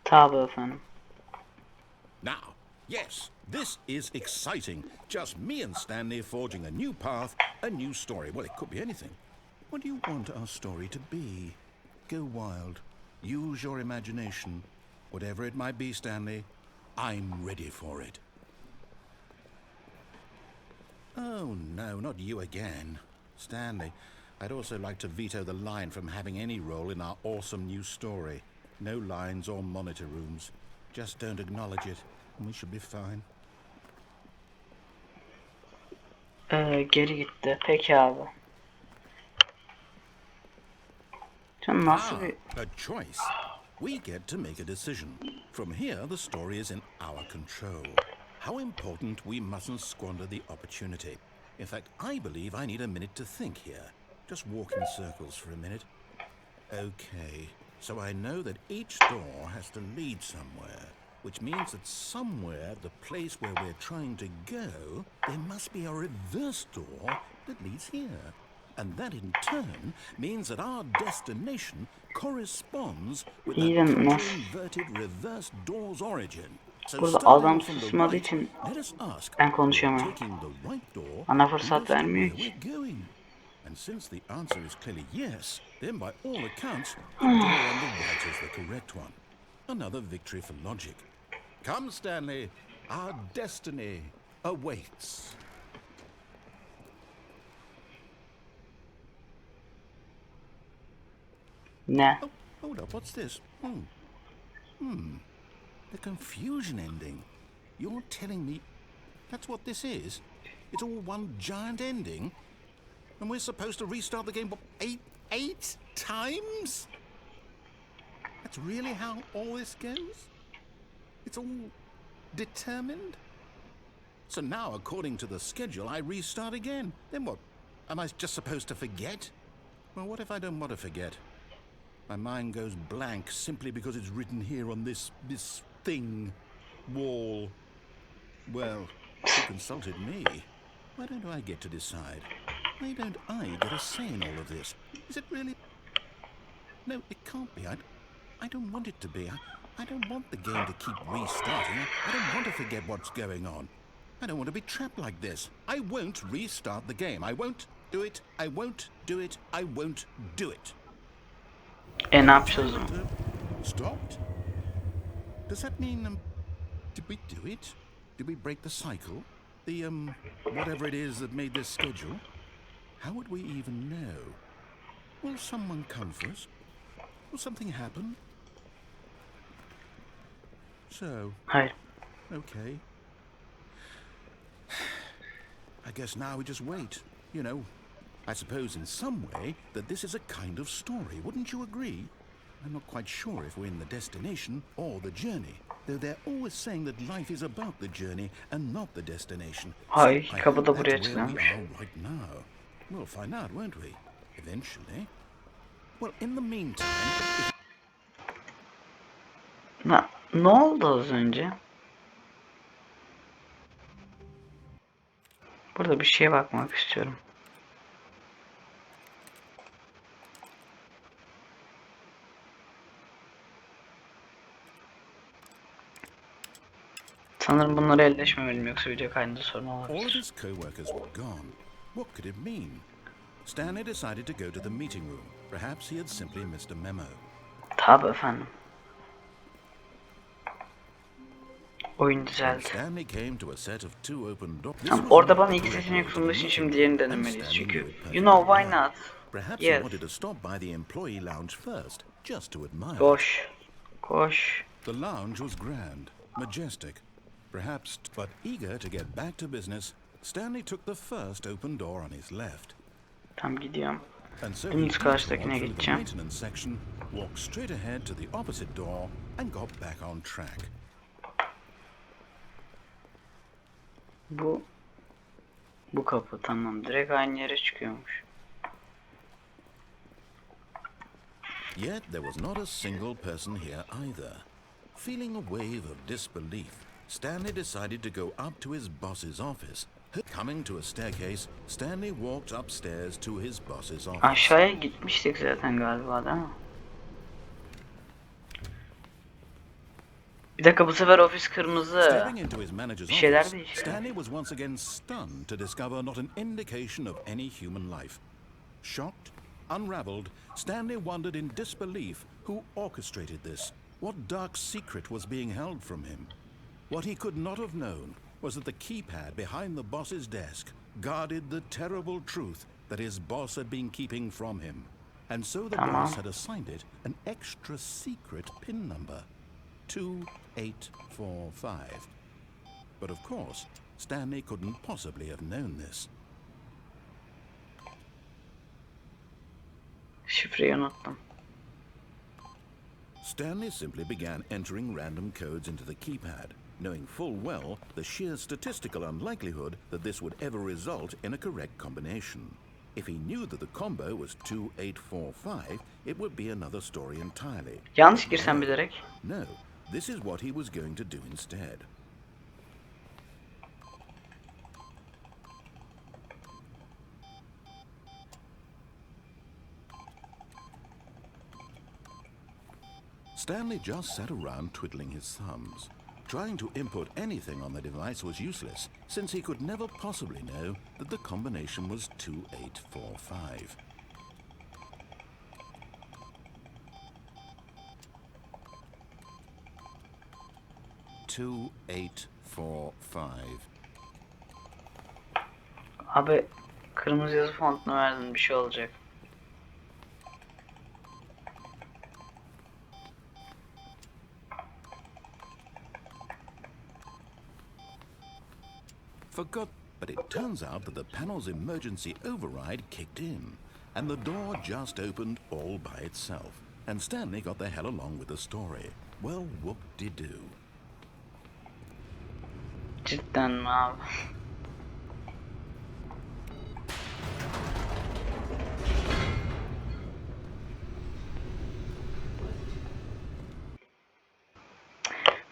Tabii efendim. Now, yes, this is exciting. Just me and Stanley forging a new path, a new story. Well, it could be anything. What do you want our story to be? Go wild. Use your imagination. Whatever it might be, Stanley, I'm ready for it. Oh, no, not you again. Stanley, I'd also like to veto the line from having any role in our awesome new story. No lines or monitor rooms. Just don't acknowledge it, and we should be fine. Geri gitti. Peki abi. Can nasıl bir... A choice. We get to make a decision. From here, the story is in our control. How important we mustn't squander the opportunity. In fact, I believe I need a minute to think here. Just walk in circles for a minute. Okay, so I know that each door has to lead somewhere, which means that somewhere, the place where we're trying to go, there must be a reverse door that leads here. And that in turn means that our destination corresponds with the counter-inverted reverse door's origin. So Burada starting adam from the susmadığı right, için let us ask, ben we're konuşamıyorum. taking the right door, Bana and fırsat as to vermiyor where ki. we're going. And since the answer is clearly yes, then by all accounts, the door on the right is the correct one. Another victory for logic. Come, Stanley, our destiny awaits. Ne? Oh, hold up, what's this? The confusion ending. You're telling me that's what this is? It's all one giant ending? And we're supposed to restart the game eight times? That's really how all this goes? It's all determined? So now, according to the schedule, I restart again. Then what? Am I just supposed to forget? Well, what if I don't want to forget? My mind goes blank simply because it's written here on this thing, wall. Well, you consulted me. Why don't I get to decide? Why don't I get a say in all of this? Is it really? No, it can't be. I don't want it to be. I don't want the game to keep restarting. I don't want to forget what's going on. I don't want to be trapped like this. I won't restart the game. I won't do it. I won't do it. I won't do it. Ne yapacağız o zaman? Stopped? Does that mean, did we do it? Did we break the cycle? The, whatever it is that made this schedule? How would we even know? Will someone come for us? Will something happen? So, Hayır. okay. I guess now we just wait, you know. I suppose in some way that this is a kind of story, wouldn't you agree? I'm not quite sure if we're in the destination or the journey, though they're always saying that life is about the journey and not the destination. Hayır, So I kapı hope da buraya that's where we açılmış. are right now. We'll find out, won't we? Eventually. Well, in the meantime... Ne oldu az önce? Burada bir şeye bakmak istiyorum. Sanırım bunları elleşmemeliyim yoksa video kaydında sorun All of olabilir. his co-workers were gone. What could it mean? Stanley decided to go to the meeting room. Perhaps he had simply missed a memo. Tabii efendim. Oyun When düzeldi. Stanley came to a set of two open doors. Tamam, orada bana iki seçenek sunduğu için şimdi diğerini denemeliyiz. Çünkü you know why not? Perhaps he Yes. wanted to stop by the employee lounge first, just to admire. Koş. Koş. The lounge was grand, majestic, perhaps, but eager to get back to business, Stanley took the first open door on his left. Tam gidiyorum. And so he Dümdüz detoured karşıdakine through the gideceğim. maintenance section, walked straight ahead to the opposite door, and got back on track. Bu kapı tamam. Direkt aynı yere çıkıyormuş. Yet there was not a single person here either. Feeling a wave of disbelief, Stanley decided to go up to his boss's office. Coming to a staircase, Stanley walked upstairs to his boss's office. Aşağıya gitmiştik zaten galiba, değil mi? Bir dakika, bu sefer ofis kırmızı. Stepping into his manager's Bir şeyler office, değişiyor. Stanley was once again stunned to discover not an indication of any human life. Shocked, unraveled, Stanley wondered in disbelief who orchestrated this. What dark secret was being held from him? What he could not have known was that the keypad behind the boss's desk guarded the terrible truth that his boss had been keeping from him. And so the boss had assigned it an extra secret PIN number. 2845. But of course, Stanley couldn't possibly have known this. Şifreyi unuttum. Stanley simply began entering random codes into the keypad, knowing full well the sheer statistical unlikelihood that this would ever result in a correct combination. If he knew that the combo was 2845, it would be another story entirely. Yanlış girsem bilerek. No, this is what he was going to do instead. Stanley just sat around twiddling his thumbs. Trying to input anything on the device was useless, since he could never possibly know that the combination was 2845. Two, 845. Abi kırmızı yazı fontunu verdin, bir şey olacak. Forgot, but it turns out that the panel's emergency override kicked in, and the door just opened all by itself. And Stanley got the hell along with the story. Well, whoop-de-doo. Cidden mi abi?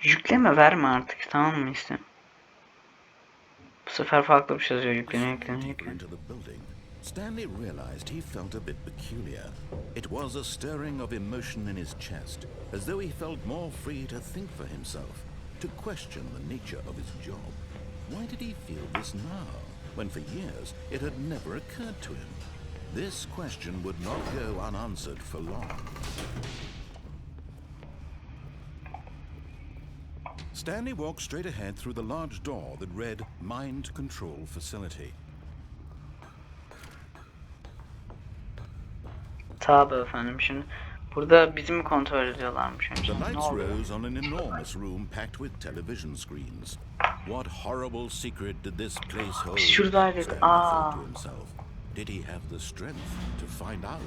Yükleme verme artık, tamam mı işte? Bu sefer farklı bir şey yazıyor, yükleniyor. Deeper into the building, Stanley realized he felt a bit peculiar. It was a stirring of emotion in his chest, as though he felt more free to think for himself, to question the nature of his job. Why did he feel this now, when for years it had never occurred to him? This question would not go unanswered for long. Stanley walked straight ahead through the large door that read Mind Control Facility. Tabii efendim, şimdi burada bizi mi kontrol ediyorlarmış önce? The Ne lights oluyor? rose on an enormous room packed with television screens. What horrible secret did this place hold? Biz şuradaydık. Stanley Aa. thought to himself. Did he have the strength to find out?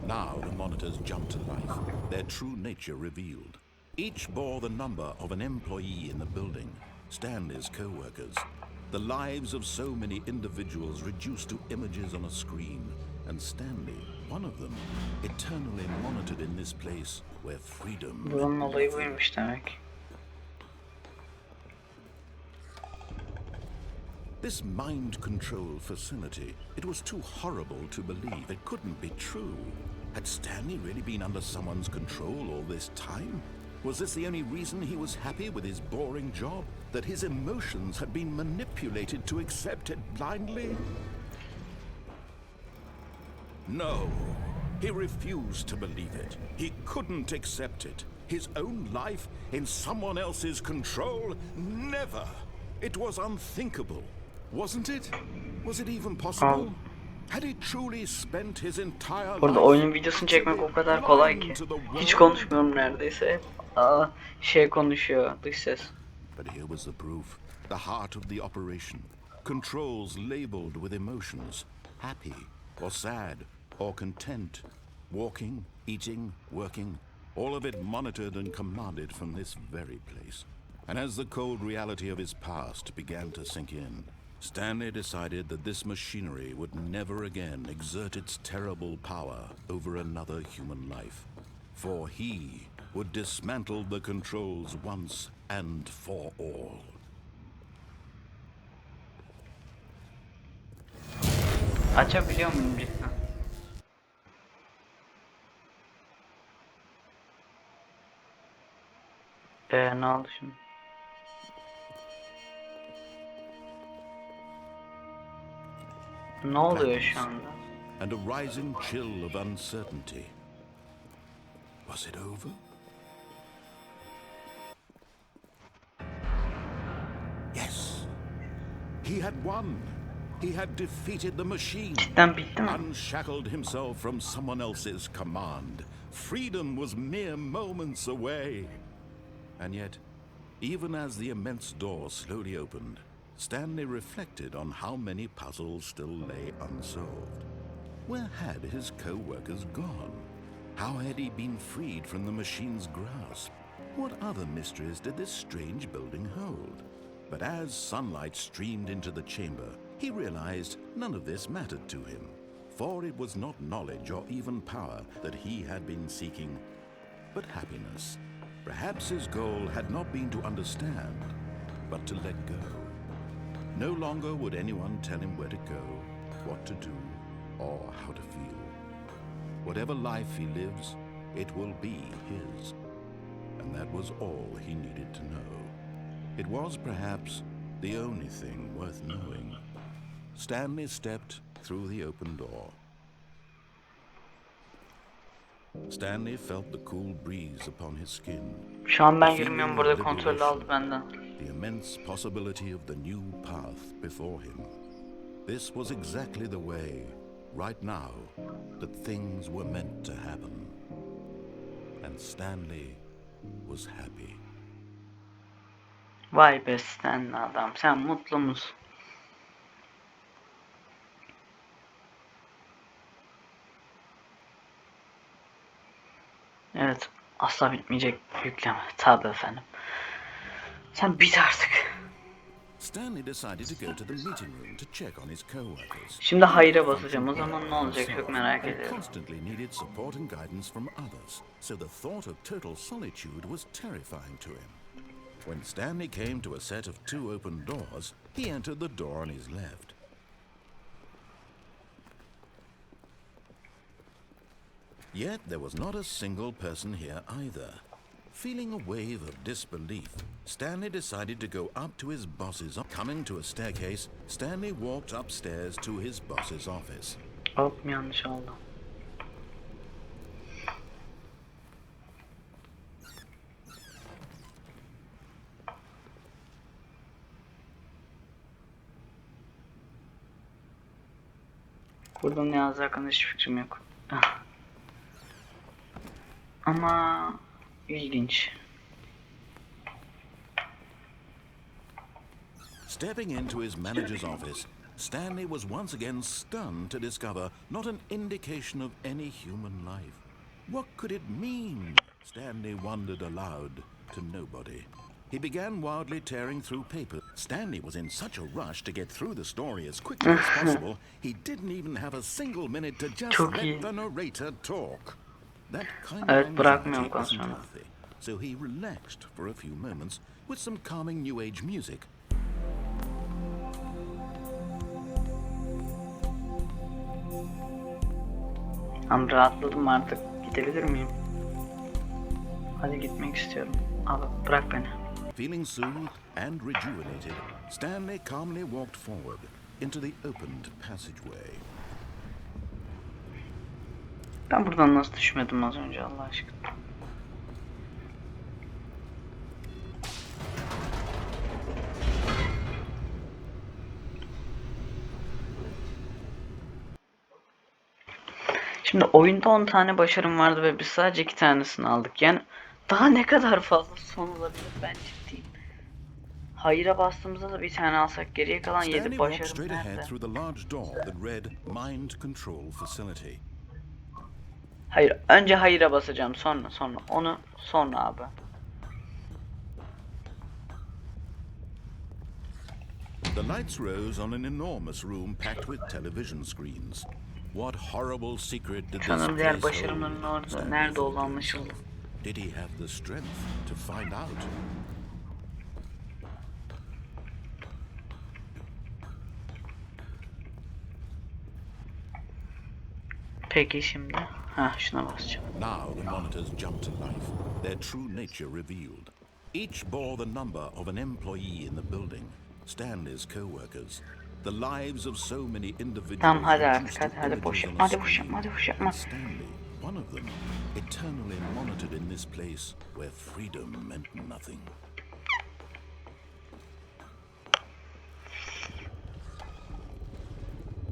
Now the monitors jumped to life, their true nature revealed. Each bore the number of an employee in the building, Stanley's co-workers. The lives of so many individuals reduced to images on a screen, and Stanley, one of them, eternally monitored in this place where freedom Buranın meant olayı nothing. buymuş demek. This mind control facility, it was too horrible to believe. It couldn't be true. Had Stanley really been under someone's control all this time? Was this the only reason he was happy with his boring job? That his emotions had been manipulated to accept it blindly? No. He refused to believe it. He couldn't accept it. His own life in someone else's control? Never. It was unthinkable. Wasn't it? Was it even possible? Had he truly spent his entire Burada life oyunun videosunu çekmek o kadar kolay ki. Hiç konuşmuyorum neredeyse. Şey konuşuyor, dış ses. But here was the proof. The heart of the operation. Controls labeled with emotions. Happy or sad or content. Walking, eating, working. All of it monitored and commanded from this very place. And as the cold reality of his past began to sink in, Stanley decided that this machinery would never again exert its terrible power over another human life. For he would dismantle the controls once and for all. Açabiliyor muyum cidden? Ne oldu şimdi? Ne oluyor şu anda? And a rising chill of uncertainty. Was it over? Yes. He had won. He had defeated the machine. Cidden bitti mi? Unshackled himself from someone else's command. Freedom was mere moments away. And yet, even as the immense door slowly opened, Stanley reflected on how many puzzles still lay unsolved. Where had his co-workers gone? How had he been freed from the machine's grasp? What other mysteries did this strange building hold? But as sunlight streamed into the chamber, he realized none of this mattered to him, for it was not knowledge or even power that he had been seeking, but happiness. Perhaps his goal had not been to understand, but to let go. No longer would anyone tell him where to go, what to do, or how to feel. Whatever life he lives, it will be his. And that was all he needed to know. It was perhaps the only thing worth knowing. Stanley stepped through the open door. Stanley felt the cool breeze upon his skin. Şu an ben girmiyorum, burada kontrolü aldı benden. The immense possibility of the new path before him. This was exactly the way, right now, that things were meant to happen. And Stanley was happy. Vay be Stanley adam, sen mutlu musun? Evet, asla bitmeyecek yükleme. Tabii efendim. Sen bit artık. Stanley decided to go to the meeting room to check on his co-workers. Şimdi hayır'a basacağım. O zaman ne olacak çok merak And ediyorum. constantly needed support and guidance from others, so the thought of total solitude was terrifying to him. When Stanley came to a set of two open doors, he entered the door on his left. Yet there was not a single person here either. Feeling a wave of disbelief, Stanley decided to go up to his boss's office. Coming to a staircase, Stanley walked upstairs to his boss's office. Hop, yanlış oldu. Burada ne yazdığı hakkında hiçbir fikrim yok. Ama ilginç. Stepping into his manager's office, Stanley was once again stunned to discover not an indication of any human life. What could it mean? Stanley wondered aloud to nobody. He began wildly tearing through papers. Stanley was in such a rush to get through the story as quickly as possible, he didn't even have a single minute to just let the narrator talk. That kind of anxiety wasn't healthy, so he relaxed for a few moments with some calming New Age music. Ama rahatladım artık. Gidebilir miyim? Hadi gitmek istiyorum. Abi bırak beni. Feeling soothed and rejuvenated, Stanley calmly walked forward into the opened passageway. Ben buradan nasıl düşmedim az önce Allah aşkına. Şimdi oyunda 10 tane başarım vardı ve biz sadece 2 tanesini aldık. Yani daha ne kadar fazla son olabilir ben ciddiyim. Hayır'a bastığımızda da bir tane alsak geriye kalan 7 Stanley walked başarım straight ahead nerede? through the large door that read Mind Control Facility. Hayır, önce hayır'a basacağım sonra onu sonra abi. The lights rose on an enormous room packed with television screens. What horrible secret did this Sanırım diğer place başarımların hold? orada Stanley nerede thought olduğu to anlaşıldı. himself. Did he have the strength to find out? Peki şimdi. Ha şuna basacağım. Now the monitors jumped to life, their true nature revealed. Each bore the number of an employee in the building, Stanley's co-workers. The lives of so many individuals. Tamam hadi reduced artık to hadi images boş on yapma a hadi boş screen. yapma hadi boş yapma. And Stanley, one of them, eternally monitored in this place where freedom meant nothing.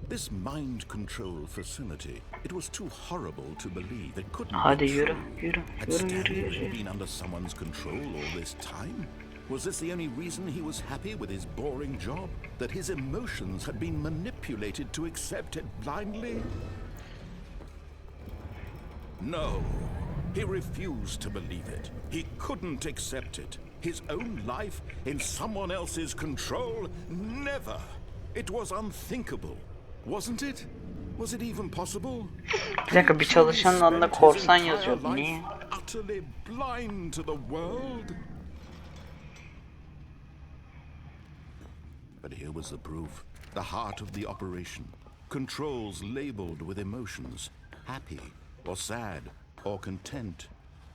This mind control facility, it was too horrible to believe. It couldn't Hadi be yürü true. yürü Had yürü Stanley yürü really yürü. been under someone's control all this time? Was this the only reason he was happy with his boring job? That his emotions had been manipulated to accept it blindly? No, he refused to believe it. He couldn't accept it. His own life in someone else's control? Never! It was unthinkable, wasn't it? Was it even possible? Bir dakika bir çalışanın adında korsan yazıyordu. Niye? Utterly blind to the world. But here was the proof, the heart of the operation. Controls labeled with emotions, happy or sad or content.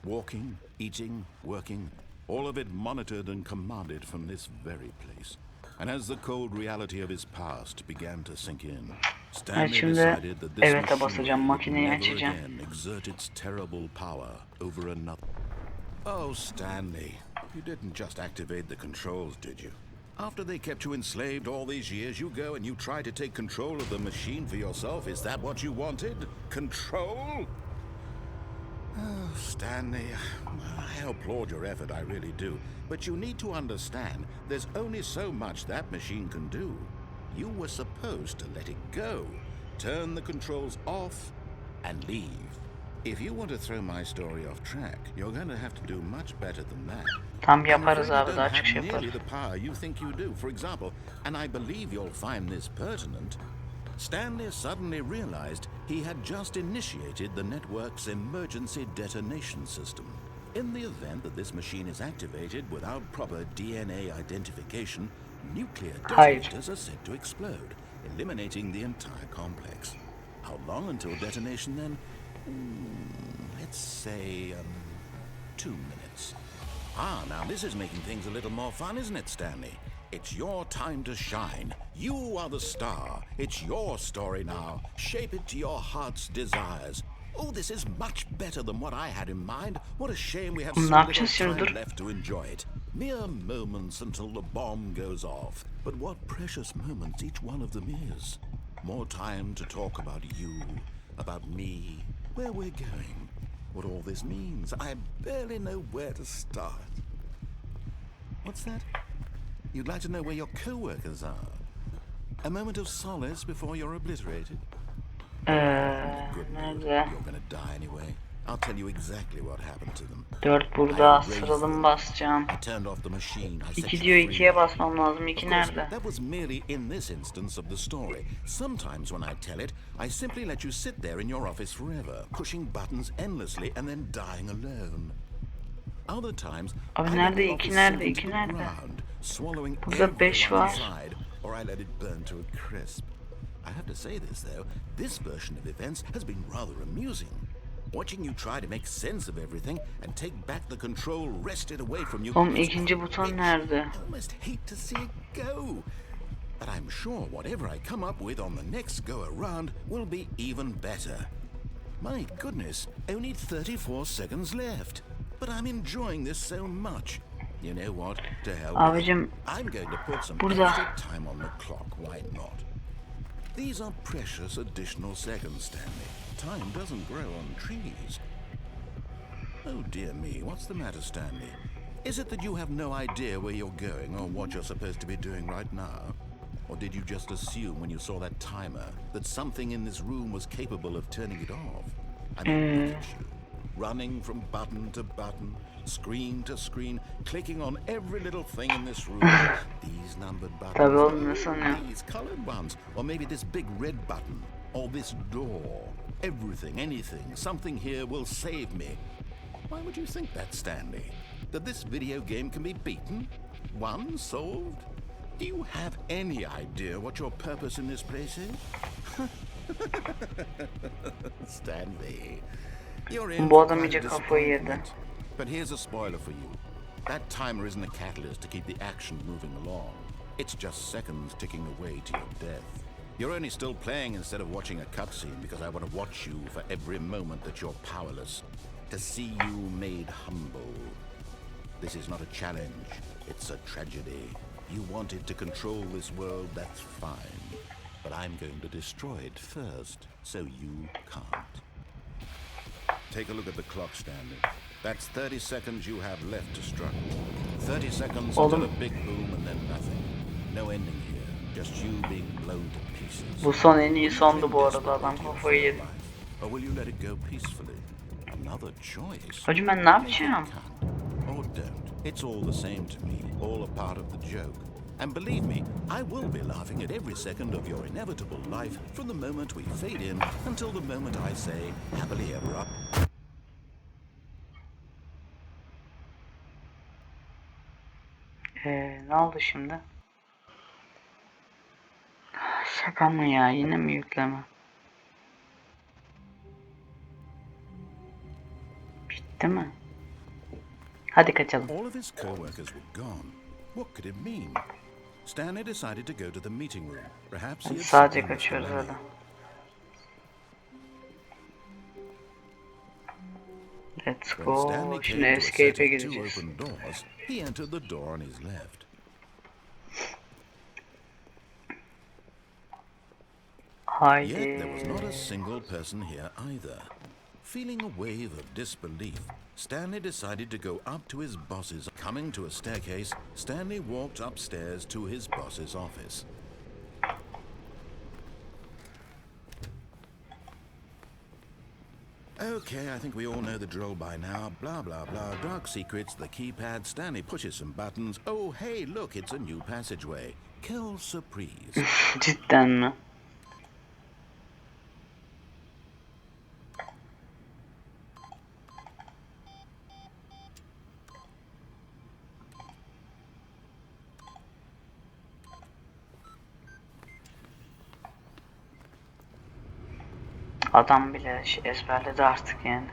Walking, eating, working, all of it monitored and commanded from this very place. And as the cold reality of his past began to sink in, Stanley şimdi decided that this evet'e basacağım, machinery would makineyi never açacağım. again exert its terrible power over another. Oh, Stanley, you didn't just activate the controls, did you? After they kept you enslaved all these years, you go and you try to take control of the machine for yourself. Is that what you wanted? Control? Oh, Stanley, I applaud your effort, I really do. But you need to understand, there's only so much that machine can do. You were supposed to let it go, turn the controls off, and leave. If you want to throw my story off track, you're going to have to do much better than that. Tam yaparız I'm afraid abi you daha don't çok şey have nearly yaparız. the power you think you do. For example, and I believe you'll find this pertinent, Stanley suddenly realized he had just initiated the network's emergency detonation system. In the event that this machine is activated without proper DNA identification, nuclear detonators are said to explode, eliminating the entire complex. How long until detonation then? Let's say 2 minutes. Ah, now this is making things a little more fun, isn't it, Stanley? It's your time to shine. You are the star. It's your story now. Shape it to your heart's desires. Oh, this is much better than what I had in mind. What a shame we have so little time left to enjoy it. Mere moments until the bomb goes off. But what precious moments each one of them is. More time to talk about you, about me, where we're going, what all this means. I barely know where to start. What's that? You'd like to know where your co-workers are? A moment of solace before you're obliterated? Good Lord, Nerede? you're gonna die anyway. I'll tell you exactly what happened to them. 4 burada sıralım basacağım. I turned off the machine. I set 2 you diyor free. 2'ye basmam lazım. 2 Of course, nerede? that was merely in this instance of the story. Sometimes when I tell it, I simply let you sit there in your office forever, pushing buttons endlessly and then dying alone. Other times, Abi I let nerede? the 2 office nerede? sink into 2 the nerede? ground, swallowing Burada 5 everyone var. inside, or I let it burn to a crisp. I have to say this though, this version of events has been rather amusing. Watching you try to make sense of everything and take back the control wrested away from you. Oğlum is ikinci buton rich. nerede? I almost hate to see it go. But I'm sure whatever I come up with on the next go around will be even better. My goodness, only 34 seconds left. But I'm enjoying this so much. You know what? To hell with it. Abicim I'm going to put some burada. extra time on the clock. Why not? These are precious additional seconds, Stanley. Time doesn't grow on trees. Oh dear me, what's the matter, Stanley? Is it that you have no idea where you're going or what you're supposed to be doing right now? Or did you just assume when you saw that timer that something in this room was capable of turning it off? I mean, look at you. Running from button to button, screen to screen, clicking on every little thing in this room. These numbered buttons, Tabii oğlum, ne sanıyorsun? these colored ones, or maybe this big red button, or this door. Everything, anything, something here will save me. Why would you think that, Stanley? That this video game can be beaten? Won? Solved? Do you have any idea what your purpose in this place is? Stanley, you're in Bu for adam quite a iyice kafayı yedi. disappointment. But here's a spoiler for you. That timer isn't a catalyst to keep the action moving along. It's just seconds ticking away to your death. You're only still playing instead of watching a cutscene because I want to watch you for every moment that you're powerless. To see you made humble. This is not a challenge, it's a tragedy. You wanted to control this world, that's fine. But I'm going to destroy it first, so you can't. Take a look at the clock, Stanley. That's 30 seconds you have left to struggle. 30 seconds until a big boom and then nothing. No ending here, just you being blown to pieces. Bu son en iyi sondu bu arada, adam kafayı yedi. Or will you let it go peacefully? Another choice. Hacı ben ne yapacağım? Or don't. It's all the same to me, all a part of the joke. And believe me, I will be laughing at every second of your inevitable life from the moment we fade in until the moment I say, happily ever up. Ne oldu şimdi? Şaka mı ya? Yine mi yükleme? Bitti mi? Hadi kaçalım. All of his co-workers were gone. What could it mean? Stanley decided to go to the meeting room. Perhaps he had Sadece seen Mr. kaçıyoruz Lemmy. hadi. Let's When go. Stanley Şimdi came to a set escape'e of two gideceğiz. open doors, he entered the door on his left. Haydi. Yet there was not a single person here either. Feeling a wave of disbelief, Stanley decided to go up to his boss's. Coming to a staircase, Stanley walked upstairs to his boss's office. Okay, I think we all know the drill by now. Blah, blah, blah. Dark secrets, the keypad. Stanley pushes some buttons. Oh, hey, look, it's a new passageway. Quelle surprise. Cidden mi? Adam bile ezberledi artık yani.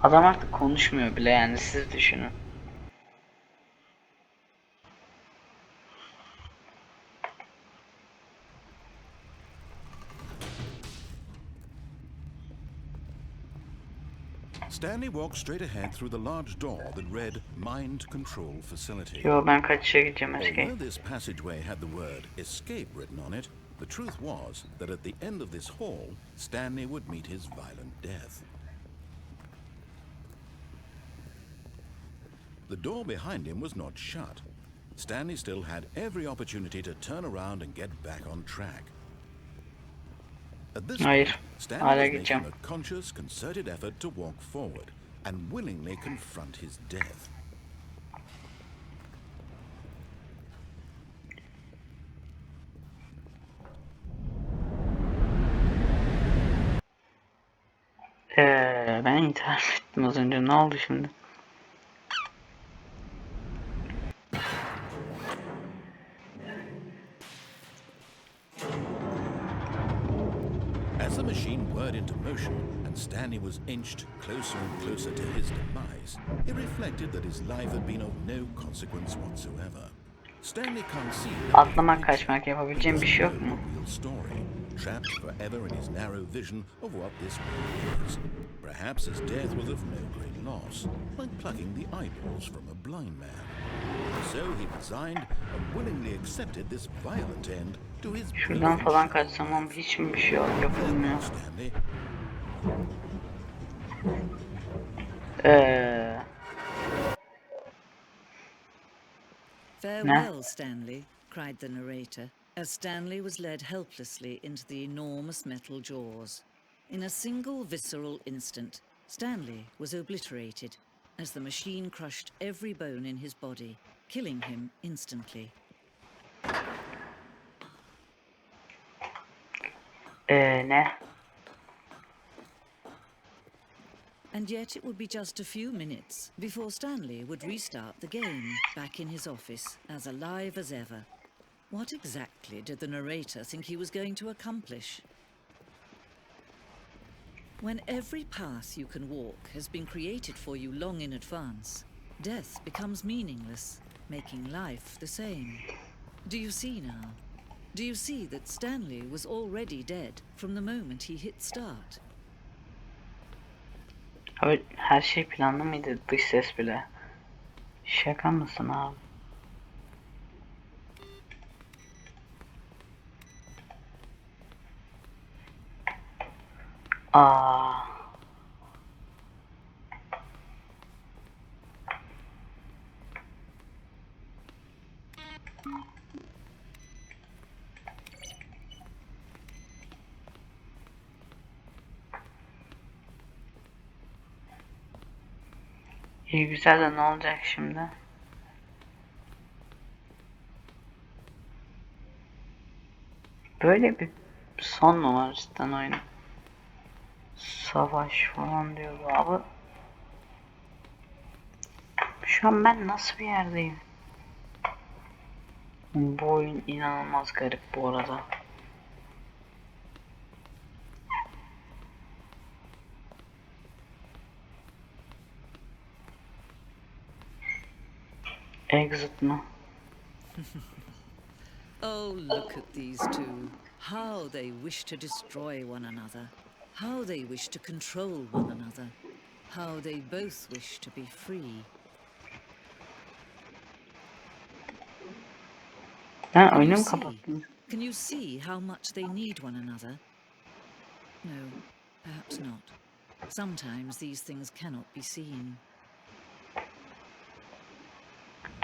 Adam artık konuşmuyor bile yani, siz düşünün. Stanley walked straight ahead through the large door that read Mind Control Facility. Yo, ben kaçışa gideceğim escape. Although this passageway had the word escape written on it, the truth was that at the end of this hall, Stanley would meet his violent death. The door behind him was not shut. Stanley still had every opportunity to turn around and get back on track. At this Hayır, point, Stanley hala was making gideceğim. a conscious, concerted effort to walk forward and willingly confront his death. Ben intihar ettim az önce. Ne oldu şimdi? As the machine whirred into motion and Stanley was inched closer and closer to his demise, he reflected that his life had been of no consequence whatsoever. Stanley can't see that Atlamak, he kaçmak yapabileceğim bir şey yok mu? real story, trapped forever in his narrow vision of what this world is. Perhaps his death was of no great loss, like plucking the eyeballs from a blind man. So he resigned and willingly accepted this violent end to his Şuradan brilliant falan show. kaçsam ama hiç mi bir şey yapılmıyor? Stanley. Farewell, Stanley, cried the narrator, as Stanley was led helplessly into the enormous metal jaws. In a single visceral instant, Stanley was obliterated as the machine crushed every bone in his body, killing him instantly. Ne? And yet it would be just a few minutes before Stanley would restart the game, back in his office, as alive as ever. What exactly did the narrator think he was going to accomplish? When every path you can walk has been created for you long in advance, death becomes meaningless, making life the same. Do you see now? Do you see that Stanley was already dead from the moment he hit start? Abi, her şey planlı mıydı? Dış ses bile. Şaka mısın abi? Aa. İyi güzel de ne olacak şimdi? Böyle bir son mu var cidden oyunun? Savaş falan diyor abi. Şu an ben nasıl bir yerdeyim? Bu oyun inanılmaz garip bu arada. Exit mı? Oh, look at these two. How they wish to destroy one another. How they wish to control one another. How they both wish to be free. Ben Can oyunu you mu see? kapattım? Can you see how much they need one another? No, perhaps not. Sometimes these things cannot be seen.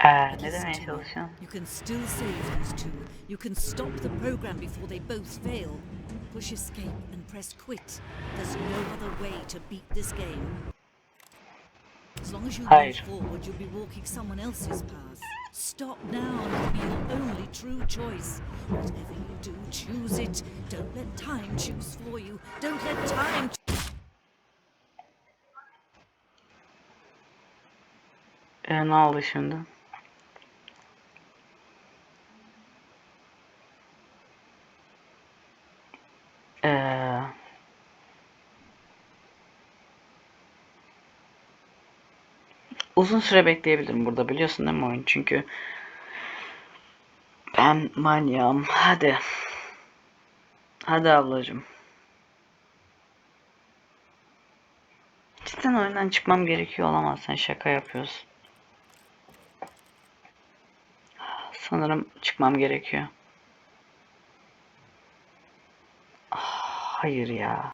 Ne Listen demeye to me. çalışıyorsun? You can still save these two. You can stop the program before they both fail. Push escape and press quit. There's no other way to beat this game. As long as you move Hayır. forward, you'll be walking someone else's path. Stop now and it'll be your only true choice. Whatever you do, choose it. Don't let time choose for you. Don't let time. Ne oldu şimdi? Uzun süre bekleyebilirim burada, biliyorsun değil mi oyun? Çünkü ben manyağım. Hadi. Hadi ablacığım. Cidden oyundan çıkmam gerekiyor olamaz. Sen şaka yapıyorsun. Sanırım çıkmam gerekiyor. Hayır ya.